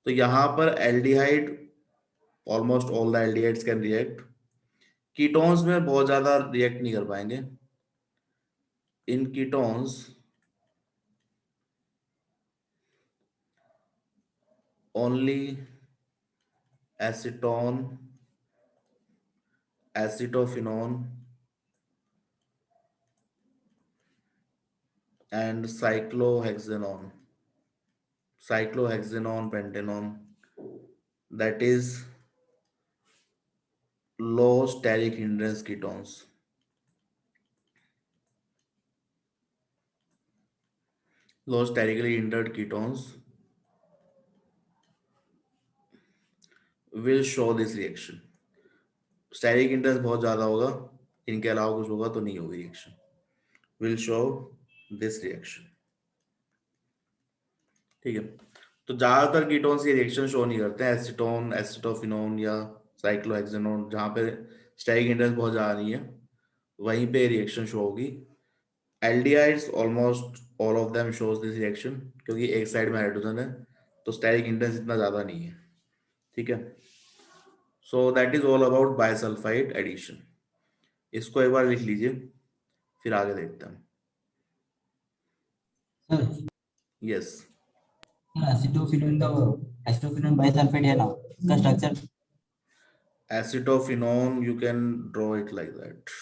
S1: तो यहाँ पर aldehyde, almost all the aldehydes can react, ketones में बहुत ज्यादा रिएक्ट नहीं कर पाएंगे। In ketones only acetone, acetophenone and cyclohexanone, pentanone, that is low steric hindrance ketones। low sterically hindered ketones will show this reaction। Steric hindrance बहुत ज्यादा होगा, इनके अलावा कुछ होगा तो नहीं होगी reaction, will show this reaction। ठीक है, तो ज्यादातर कीटोन्स ये रिएक्शन शो नहीं करते हैं, एसीटोन, एसिटोफिनोन या साइक्लोहेक्सेनोन, जहां पे स्टेरिक हिंड्रेंस बहुत ज्यादा नहीं है वहीं पे रिएक्शन शो होगी। Aldehydes almost all of them shows this reaction, क्योंकि एक साइड में हाइड्रोजन है तो स्टेरिक हिंड्रेंस इतना ज्यादा नहीं है। ठीक है, so that is all about bisulphite addition. इसको एक बार लिख लीजिए, फिर आगे देखते हैं।
S3: सर
S1: यस,
S2: एसिटोफिनोन का वो एसिटोफिनोन बाइसल्फेट है ना, उसका structure
S1: Acetophenone, you can draw it like that.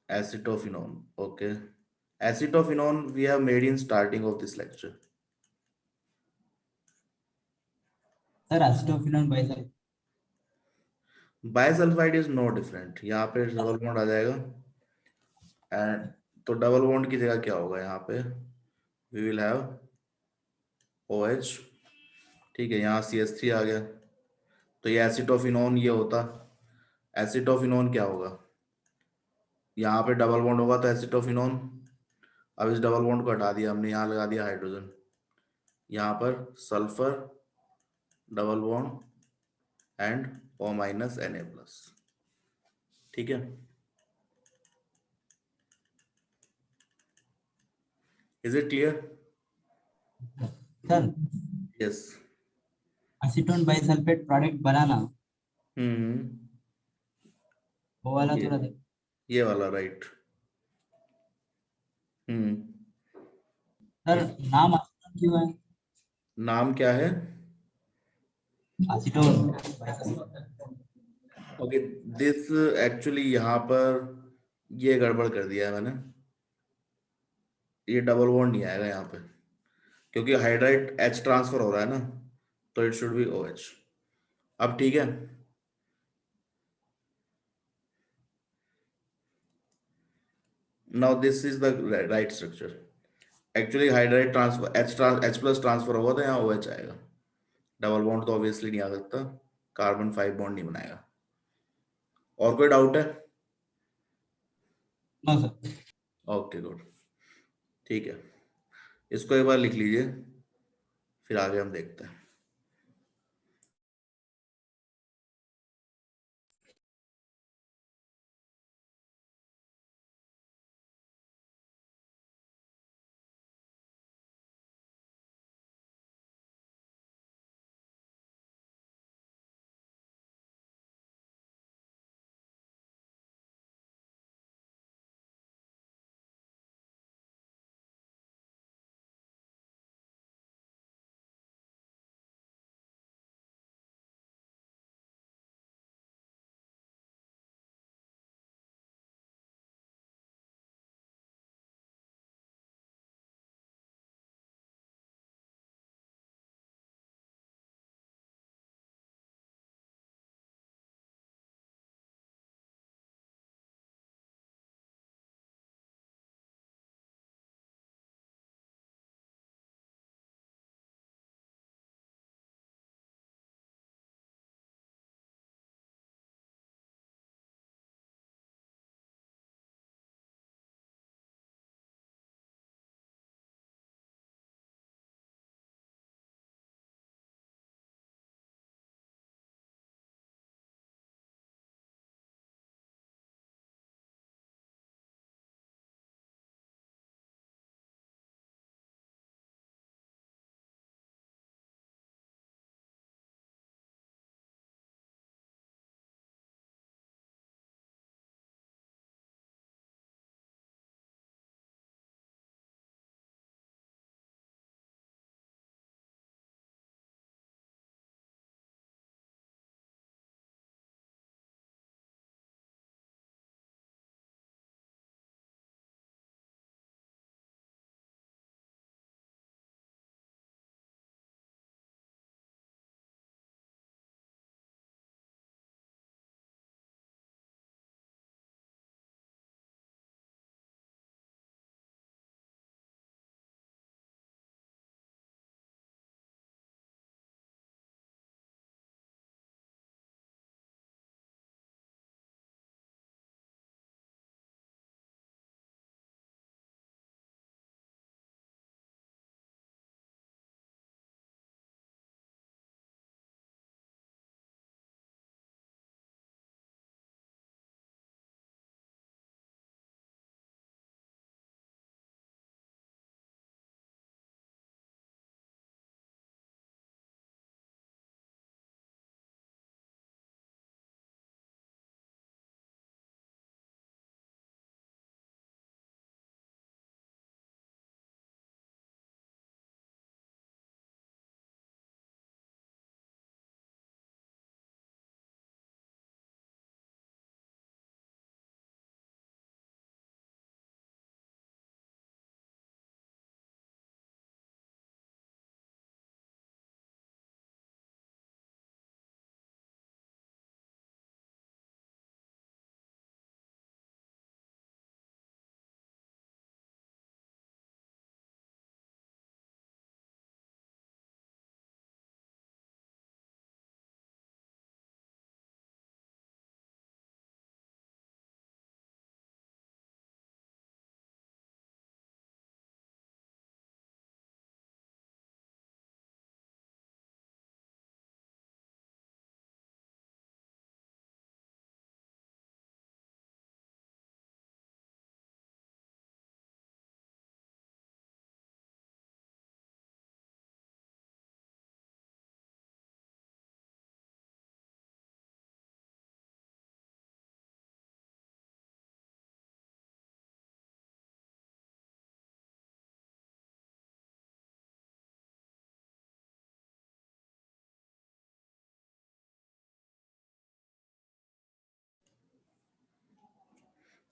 S1: Acetophenone, okay. Acetophenone we have made in starting of this lecture.
S2: Sir acetophenone bisulphate
S1: Bisulfide is no different. यहाँ पे double bond आ जाएगा and तो double bond की जगह क्या होगा यहाँ पे we will have OH, ठीक है, यहाँ CH3 आ गया, तो ये एसिटोफिनोन ये होता, एसिटोफिनोन क्या होगा, यहाँ पे डबल बॉन्ड होगा तो एसिटोफिनोन, अब इस डबल बॉन्ड को हटा दिया हमने, यहाँ लगा दिया हाइड्रोजन, यहाँ पर sulphur double bond and O minus Na plus, ठीक है। Is it clear?
S2: Sir
S1: yes.
S2: Acetone bisulphate product बनाना
S1: हम्म,
S2: वो वाला
S1: ये
S2: थोड़ा देख।
S1: ये वाला राइट। हम्म,
S2: सर नाम एसीटोन क्यों है?
S1: नाम क्या है?
S2: एसीटोन
S1: ओके, दिस एक्चुअली यहाँ पर ये गड़बड़ कर दिया है मैंने, ये डबल बॉन्ड नहीं आएगा यहाँ पे क्योंकि हाइड्राइड H ट्रांसफर हो रहा है ना, तो इट शुड बी OH। अब ठीक है, now this is the right structure. Actually hydride transfer H plus transfer होगा तो यहाँ OH आएगा, डबल बॉन्ड तो ऑब्वियसली नहीं आ सकता, कार्बन 5 बॉन्ड नहीं बनाएगा। और कोई डाउट है?
S2: No sir.
S1: ओके गुड, ठीक है, इसको एक बार लिख लीजिए, फिर आगे हम देखते हैं।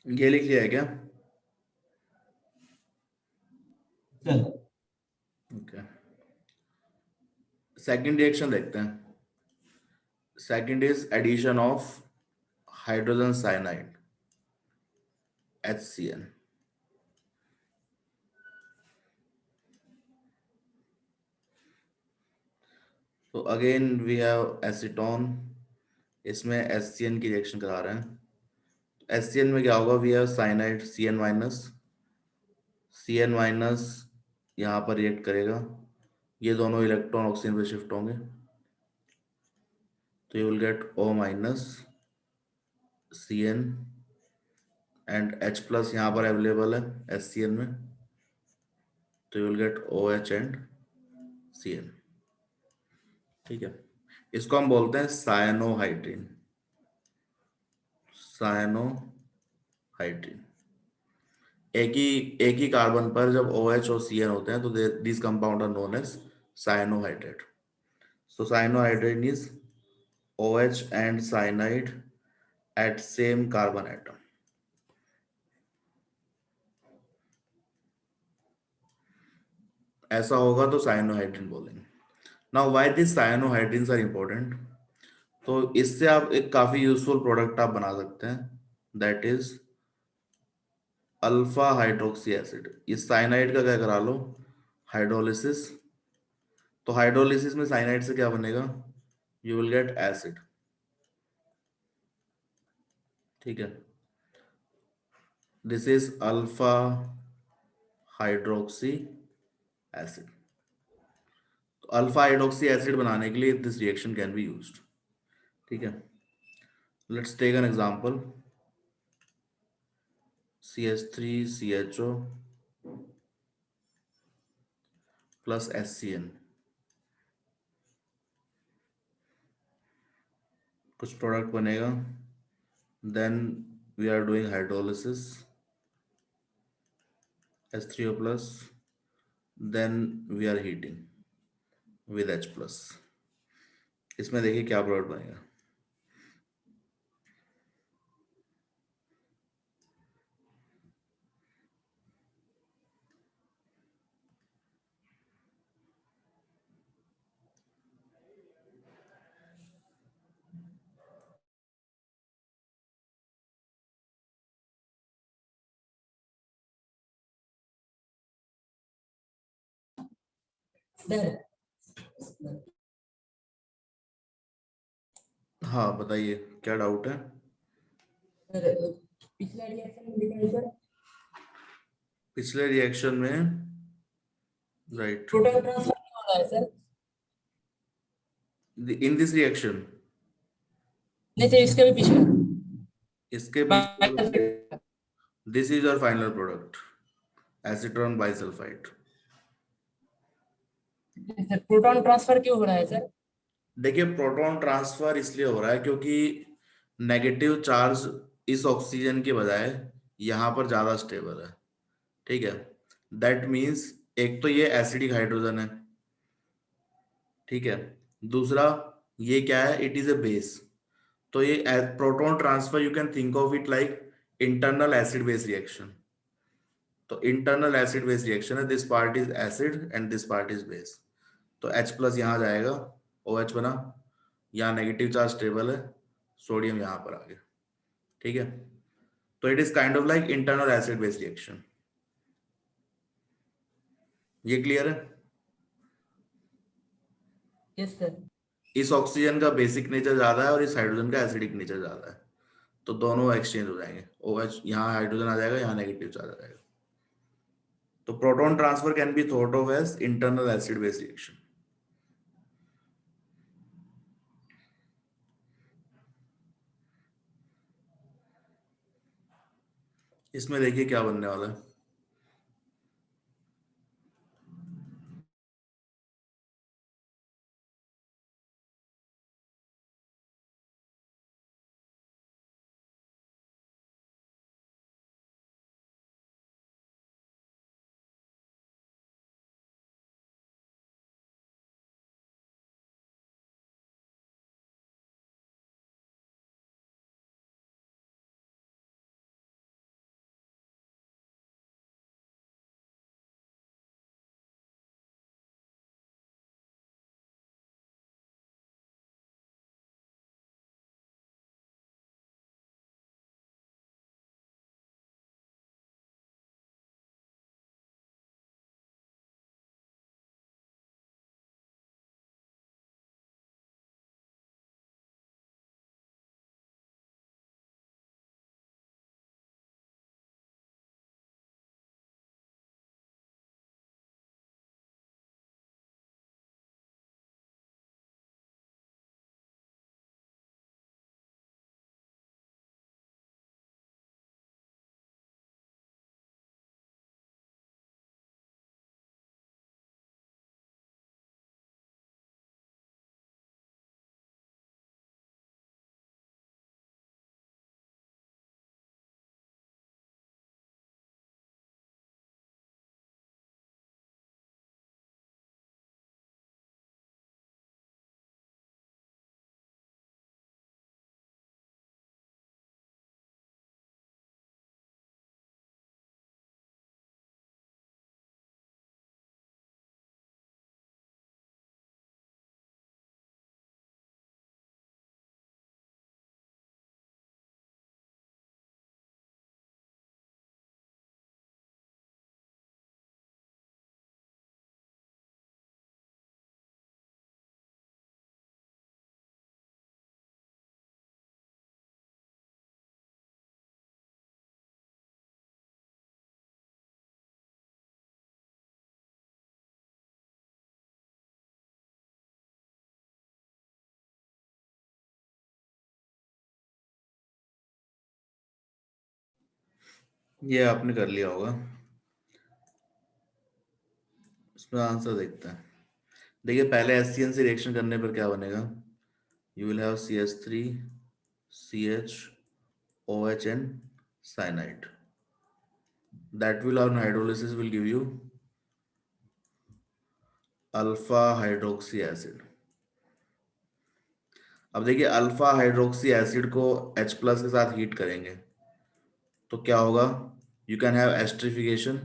S1: ये लिख लिया है क्या?
S2: सर
S1: ओके, सेकंड रिएक्शन देखते हैं. Second is addition of hydrogen cyanide HCN. तो अगेन वी हैव एसीटोन, इसमें HCN की रिएक्शन करा रहे हैं. HCN में क्या होगा? We have cyanide CN minus, CN minus यहाँ पर रिएक्ट करेगा, ये दोनों इलेक्ट्रॉन ऑक्सीजन पे शिफ्ट होंगे, तो you will gate O minus CN and H plus यहाँ पर अवेलेबल है HCN में, तो you will get OH and CN. ठीक है, इसको हम बोलते हैं सायनोहाइड्रिन. सायनोहाइड्रिन एक ही कार्बन पर जब OH और CN होते हैं तो this compound are known as cyanohydrate. So cyanohydrate is OH and cyanide at same carbon atom. ऐसा होगा तो cyanohydrin बोलेंगे. Now why these cyanohydrins are important? तो इससे आप एक काफी यूजफुल प्रोडक्ट आप बना सकते हैं, that is alpha hydroxy acid. इस साइनाइड का क्या करा लो? हाइड्रोलिसिस. तो हाइड्रोलिसिस में साइनाइड से क्या बनेगा? You will get acid. ठीक है, this is alpha hydroxy acid. तो अल्फा हाइड्रोक्सी एसिड बनाने के लिए this reaction can be used. ठीक है, let's take an example. CH3CHO plus HCN, कुछ प्रोडक्ट बनेगा, then we are doing hydrolysis H3O plus, then we are heating with H plus. इसमें देखिए क्या प्रोडक्ट बनेगा.
S3: सर
S1: हाँ बताइए, क्या डाउट है?
S3: सर पिछला रिएक्शन में लिखा है सर
S1: पिछले रिएक्शन में, राइट,
S3: प्रोटॉन ट्रांसफर नहीं हो रहा है सर.
S1: इन दिस रिएक्शन,
S3: नहीं सर इसके भी पिछला
S1: इसके पीछे, this is your final product acetone bisulphide.
S3: Sir proton transfer क्यों हो रहा है सर?
S1: देखिए, प्रोटॉन ट्रांसफर इसलिए हो रहा है क्योंकि नेगेटिव चार्ज इस ऑक्सीजन के बजाय यहाँ पर ज्यादा स्टेबल है. ठीक है, दैट मीन्स एक तो ये एसिडिक हाइड्रोजन है. ठीक है, दूसरा ये क्या है? It is A base. तो ये proton transfer you can think of it like internal acid base reaction. तो इंटरनल एसिड बेस रिएक्शन है, this part is acid and this part is base. तो H प्लस यहाँ जाएगा, OH बना, यहाँ negative charge stable है, sodium यहाँ पर आ गया. ठीक है, तो it is kind of like internal acid base reaction. ये क्लियर है?
S3: Yes sir.
S1: इस ऑक्सीजन का बेसिक नेचर ज्यादा है और इस हाइड्रोजन का एसिडिक नेचर ज्यादा है, तो दोनों एक्सचेंज हो जाएंगे. OH यहाँ हाइड्रोजन आ जाएगा, यहाँ नेगेटिव चार्ज आ जाएगा. तो proton transfer can be thought of as internal acid base reaction. इसमें देखिए क्या बनने वाला है. ये आपने कर लिया होगा। इसमें आंसर देखते हैं। देखिए पहले एससीएन से रिएक्शन करने पर क्या बनेगा, you will have CH3 CH OH and cyanide. That will on hydrolysis will give you alpha hydroxy acid. अब देखिए अल्फा हाइड्रोक्सी एसिड को H प्लस के साथ हीट करेंगे तो क्या होगा, यू कैन हैव एस्ट्रिफिकेशन,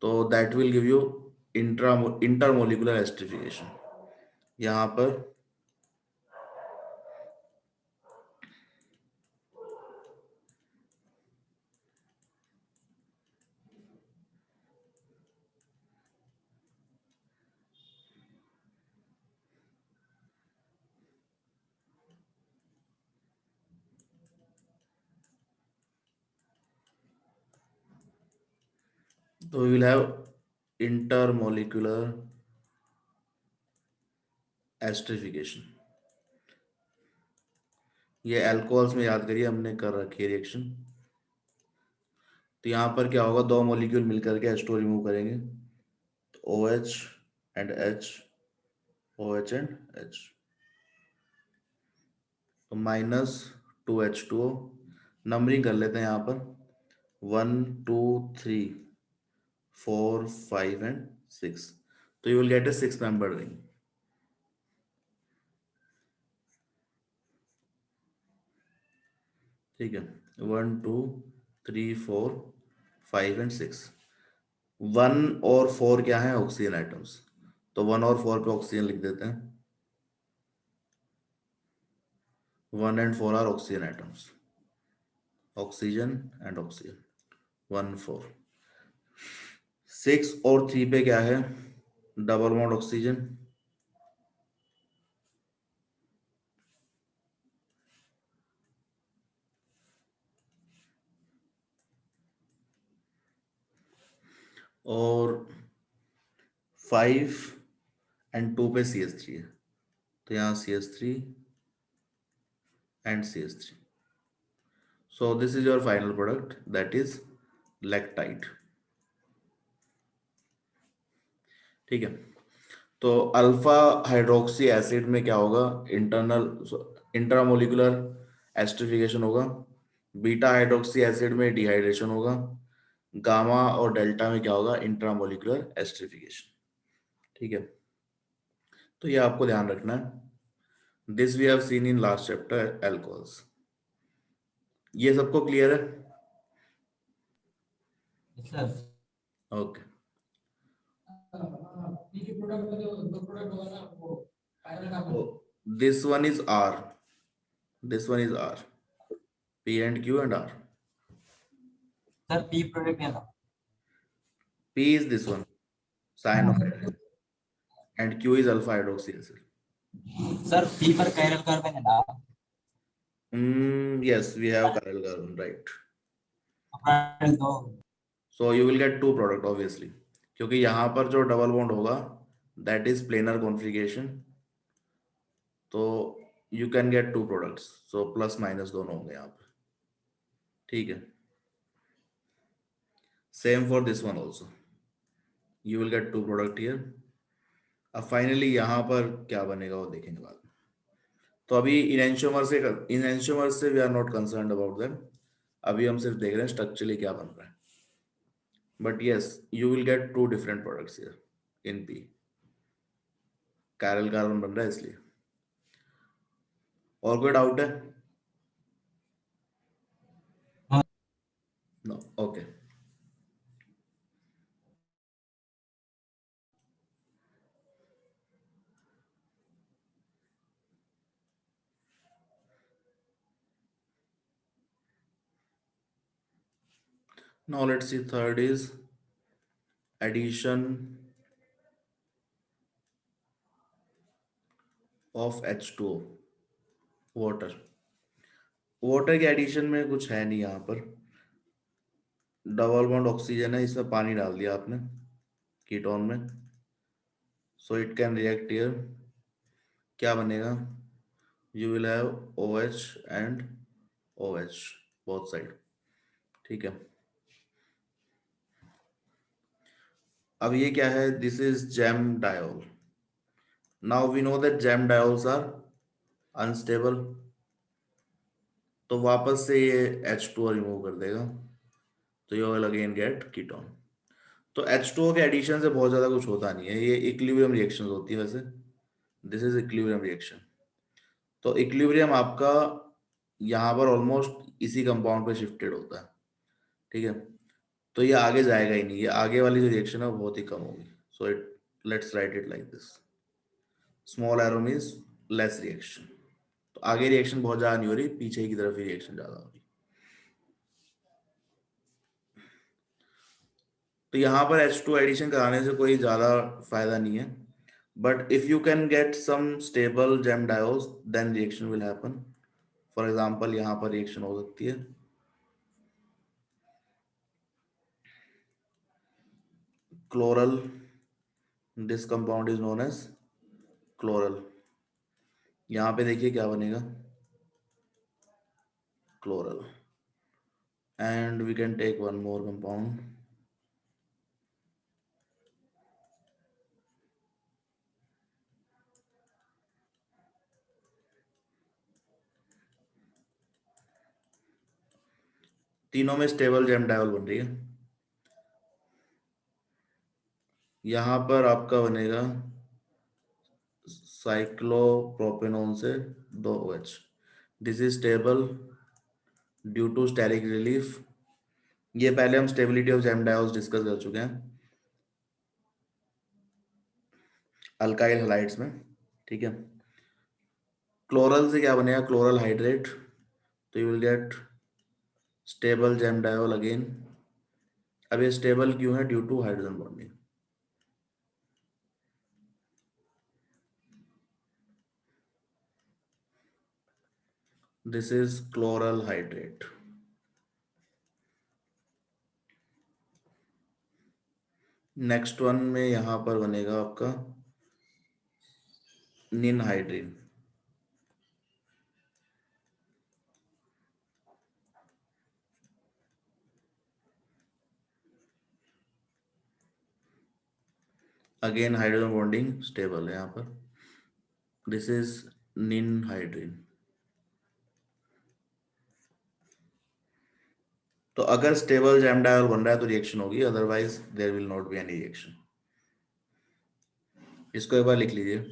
S1: तो that will give you intermolecular esterification. यहाँ पर तो we will have intermolecular esterification. ये अल्कोहल्स में याद करिए हमने कर रखी है रिएक्शन। तो यहाँ पर क्या होगा, दो मॉलिक्यूल मिलकर के H2 रिमूव करेंगे, तो OH and H, OH and H, तो -2H2O। नंबरिंग कर लेते हैं यहाँ पर 1 2 3 4 5 एंड 6, तो you will gate A 6 member ring. ठीक है, 1 2 3 4 5 एंड 6। 1 और 4 क्या है, ऑक्सीजन आइटम्स, तो 1 और 4 पे ऑक्सीजन लिख देते हैं। 1 and 4 are oxygen atoms, oxygen and oxygen, 1 4। 6 और 3 पे क्या है, डबल बॉन्ड ऑक्सीजन, और 5 एंड 2 पे CH3 है, तो यहाँ CH3 and CH3। So this is your final product that is lactide. ठीक है, तो अल्फा हाइड्रोक्सी एसिड में क्या होगा, इंट्रामोलिकुलर एस्ट्रिफिकेशन होगा। बीटा हाइड्रोक्सी एसिड में डिहाइड्रेशन होगा। गामा और डेल्टा में क्या होगा, इंट्रामोलिकुलर एस्ट्रिफिकेशन। ठीक है, तो ये आपको ध्यान रखना है। This we have seen in last chapter alcohols. ये सबको क्लियर है?
S2: Sir
S1: okay, this one is R, this one is R, P and Q and R।
S2: Sir P product है ना
S1: P is this one, cyanide, and Q is alpha hydroxy acid।
S2: Sir P पर Carol carbon है ना
S1: Yes, we have chiral carbon, right?
S2: दो
S1: So you will get two product obviously, क्योंकि यहाँ पर जो डबल बॉन्ड होगा that is planar configuration, तो you can get two products, so plus minus दोनों होंगे यहाँ पर। ठीक है, same for this one also, you will get two product here। अब फाइनली यहाँ पर क्या बनेगा वो देखेंगे बाद में। तो अभी इनएंशियोमर से we are not concerned about that, अभी हम सिर्फ देख रहे हैं स्ट्रक्चरली क्या बन रहा है। But yes, you will get two different products here in P, chiral carbon बन रहा है इसलिए। और कोई डाउट है? No, okay. Now let's see, third is addition of H2O, water. Water के एडिशन में कुछ है नहीं, यहाँ पर डबल बॉन्ड ऑक्सीजन है, इसमें पानी डाल दिया आपने कीटोन में, so it can react here. क्या बनेगा, you will have OH and OH both side. ठीक है, अब ये क्या है, this is gem diol. Now we know that gem diols are unstable. तो वापस से ये H2O रिमूव कर देगा, तो you will again get ketone. तो H2O के एडिशन से बहुत ज्यादा कुछ होता नहीं है, ये इक्विलिब्रियम रिएक्शंस होती है वैसे. This is equilibrium reaction. तो इक्विलिब्रियम आपका यहाँ पर ऑलमोस्ट इसी कंपाउंड पे शिफ्टेड होता है, ठीक है. तो ये आगे जाएगा ही नहीं, ये आगे वाली जो रिएक्शन है वो बहुत ही कम होगी. So it, let's write it like this. Small arrow means less reaction. तो आगे रिएक्शन बहुत ज्यादा नहीं हो रही, पीछे की तरफ ही रिएक्शन ज्यादा हो रही. तो यहाँ पर H2 एडिशन कराने से कोई ज्यादा फायदा नहीं है, but if you can get some stable gem diols then reaction will happen. For example यहाँ पर रिएक्शन हो सकती है chloral. This compound is known as chloral. यहाँ पे देखिए क्या बनेगा, chloral. And we can take one more compound. तीनों में स्टेबल जेम डायोल बन रही है. यहाँ पर आपका बनेगा साइक्लोप्रोपेनोन से 2 OH. This is stable due to steric relief. ये पहले हम stability of gem diols discuss कर चुके हैं अल्काइल हैलाइड्स में, ठीक है. क्लोरल से क्या बनेगा, क्लोरल हाइड्रेट. तो you will get stable gem diol again. अब ये स्टेबल क्यों है, due to hydrogen bonding. This is chloral hydrate. Next one में यहां पर बनेगा आपका ninhydrin. Again hydrogen bonding stable है यहाँ पर. This is ninhydrin. तो अगर स्टेबल जैम डायोल बन रहा है तो रिएक्शन होगी, otherwise there will not be any reaction. इसको एक बार लिख लीजिए.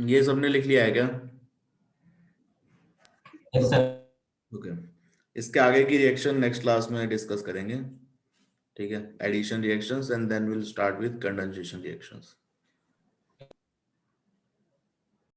S1: ये सबने लिख लिया है क्या?
S2: Yes sir.
S1: ओके, इसके आगे की रिएक्शन नेक्स्ट क्लास में डिस्कस करेंगे, ठीक है? Addition reactions and then will start with condensation reactions.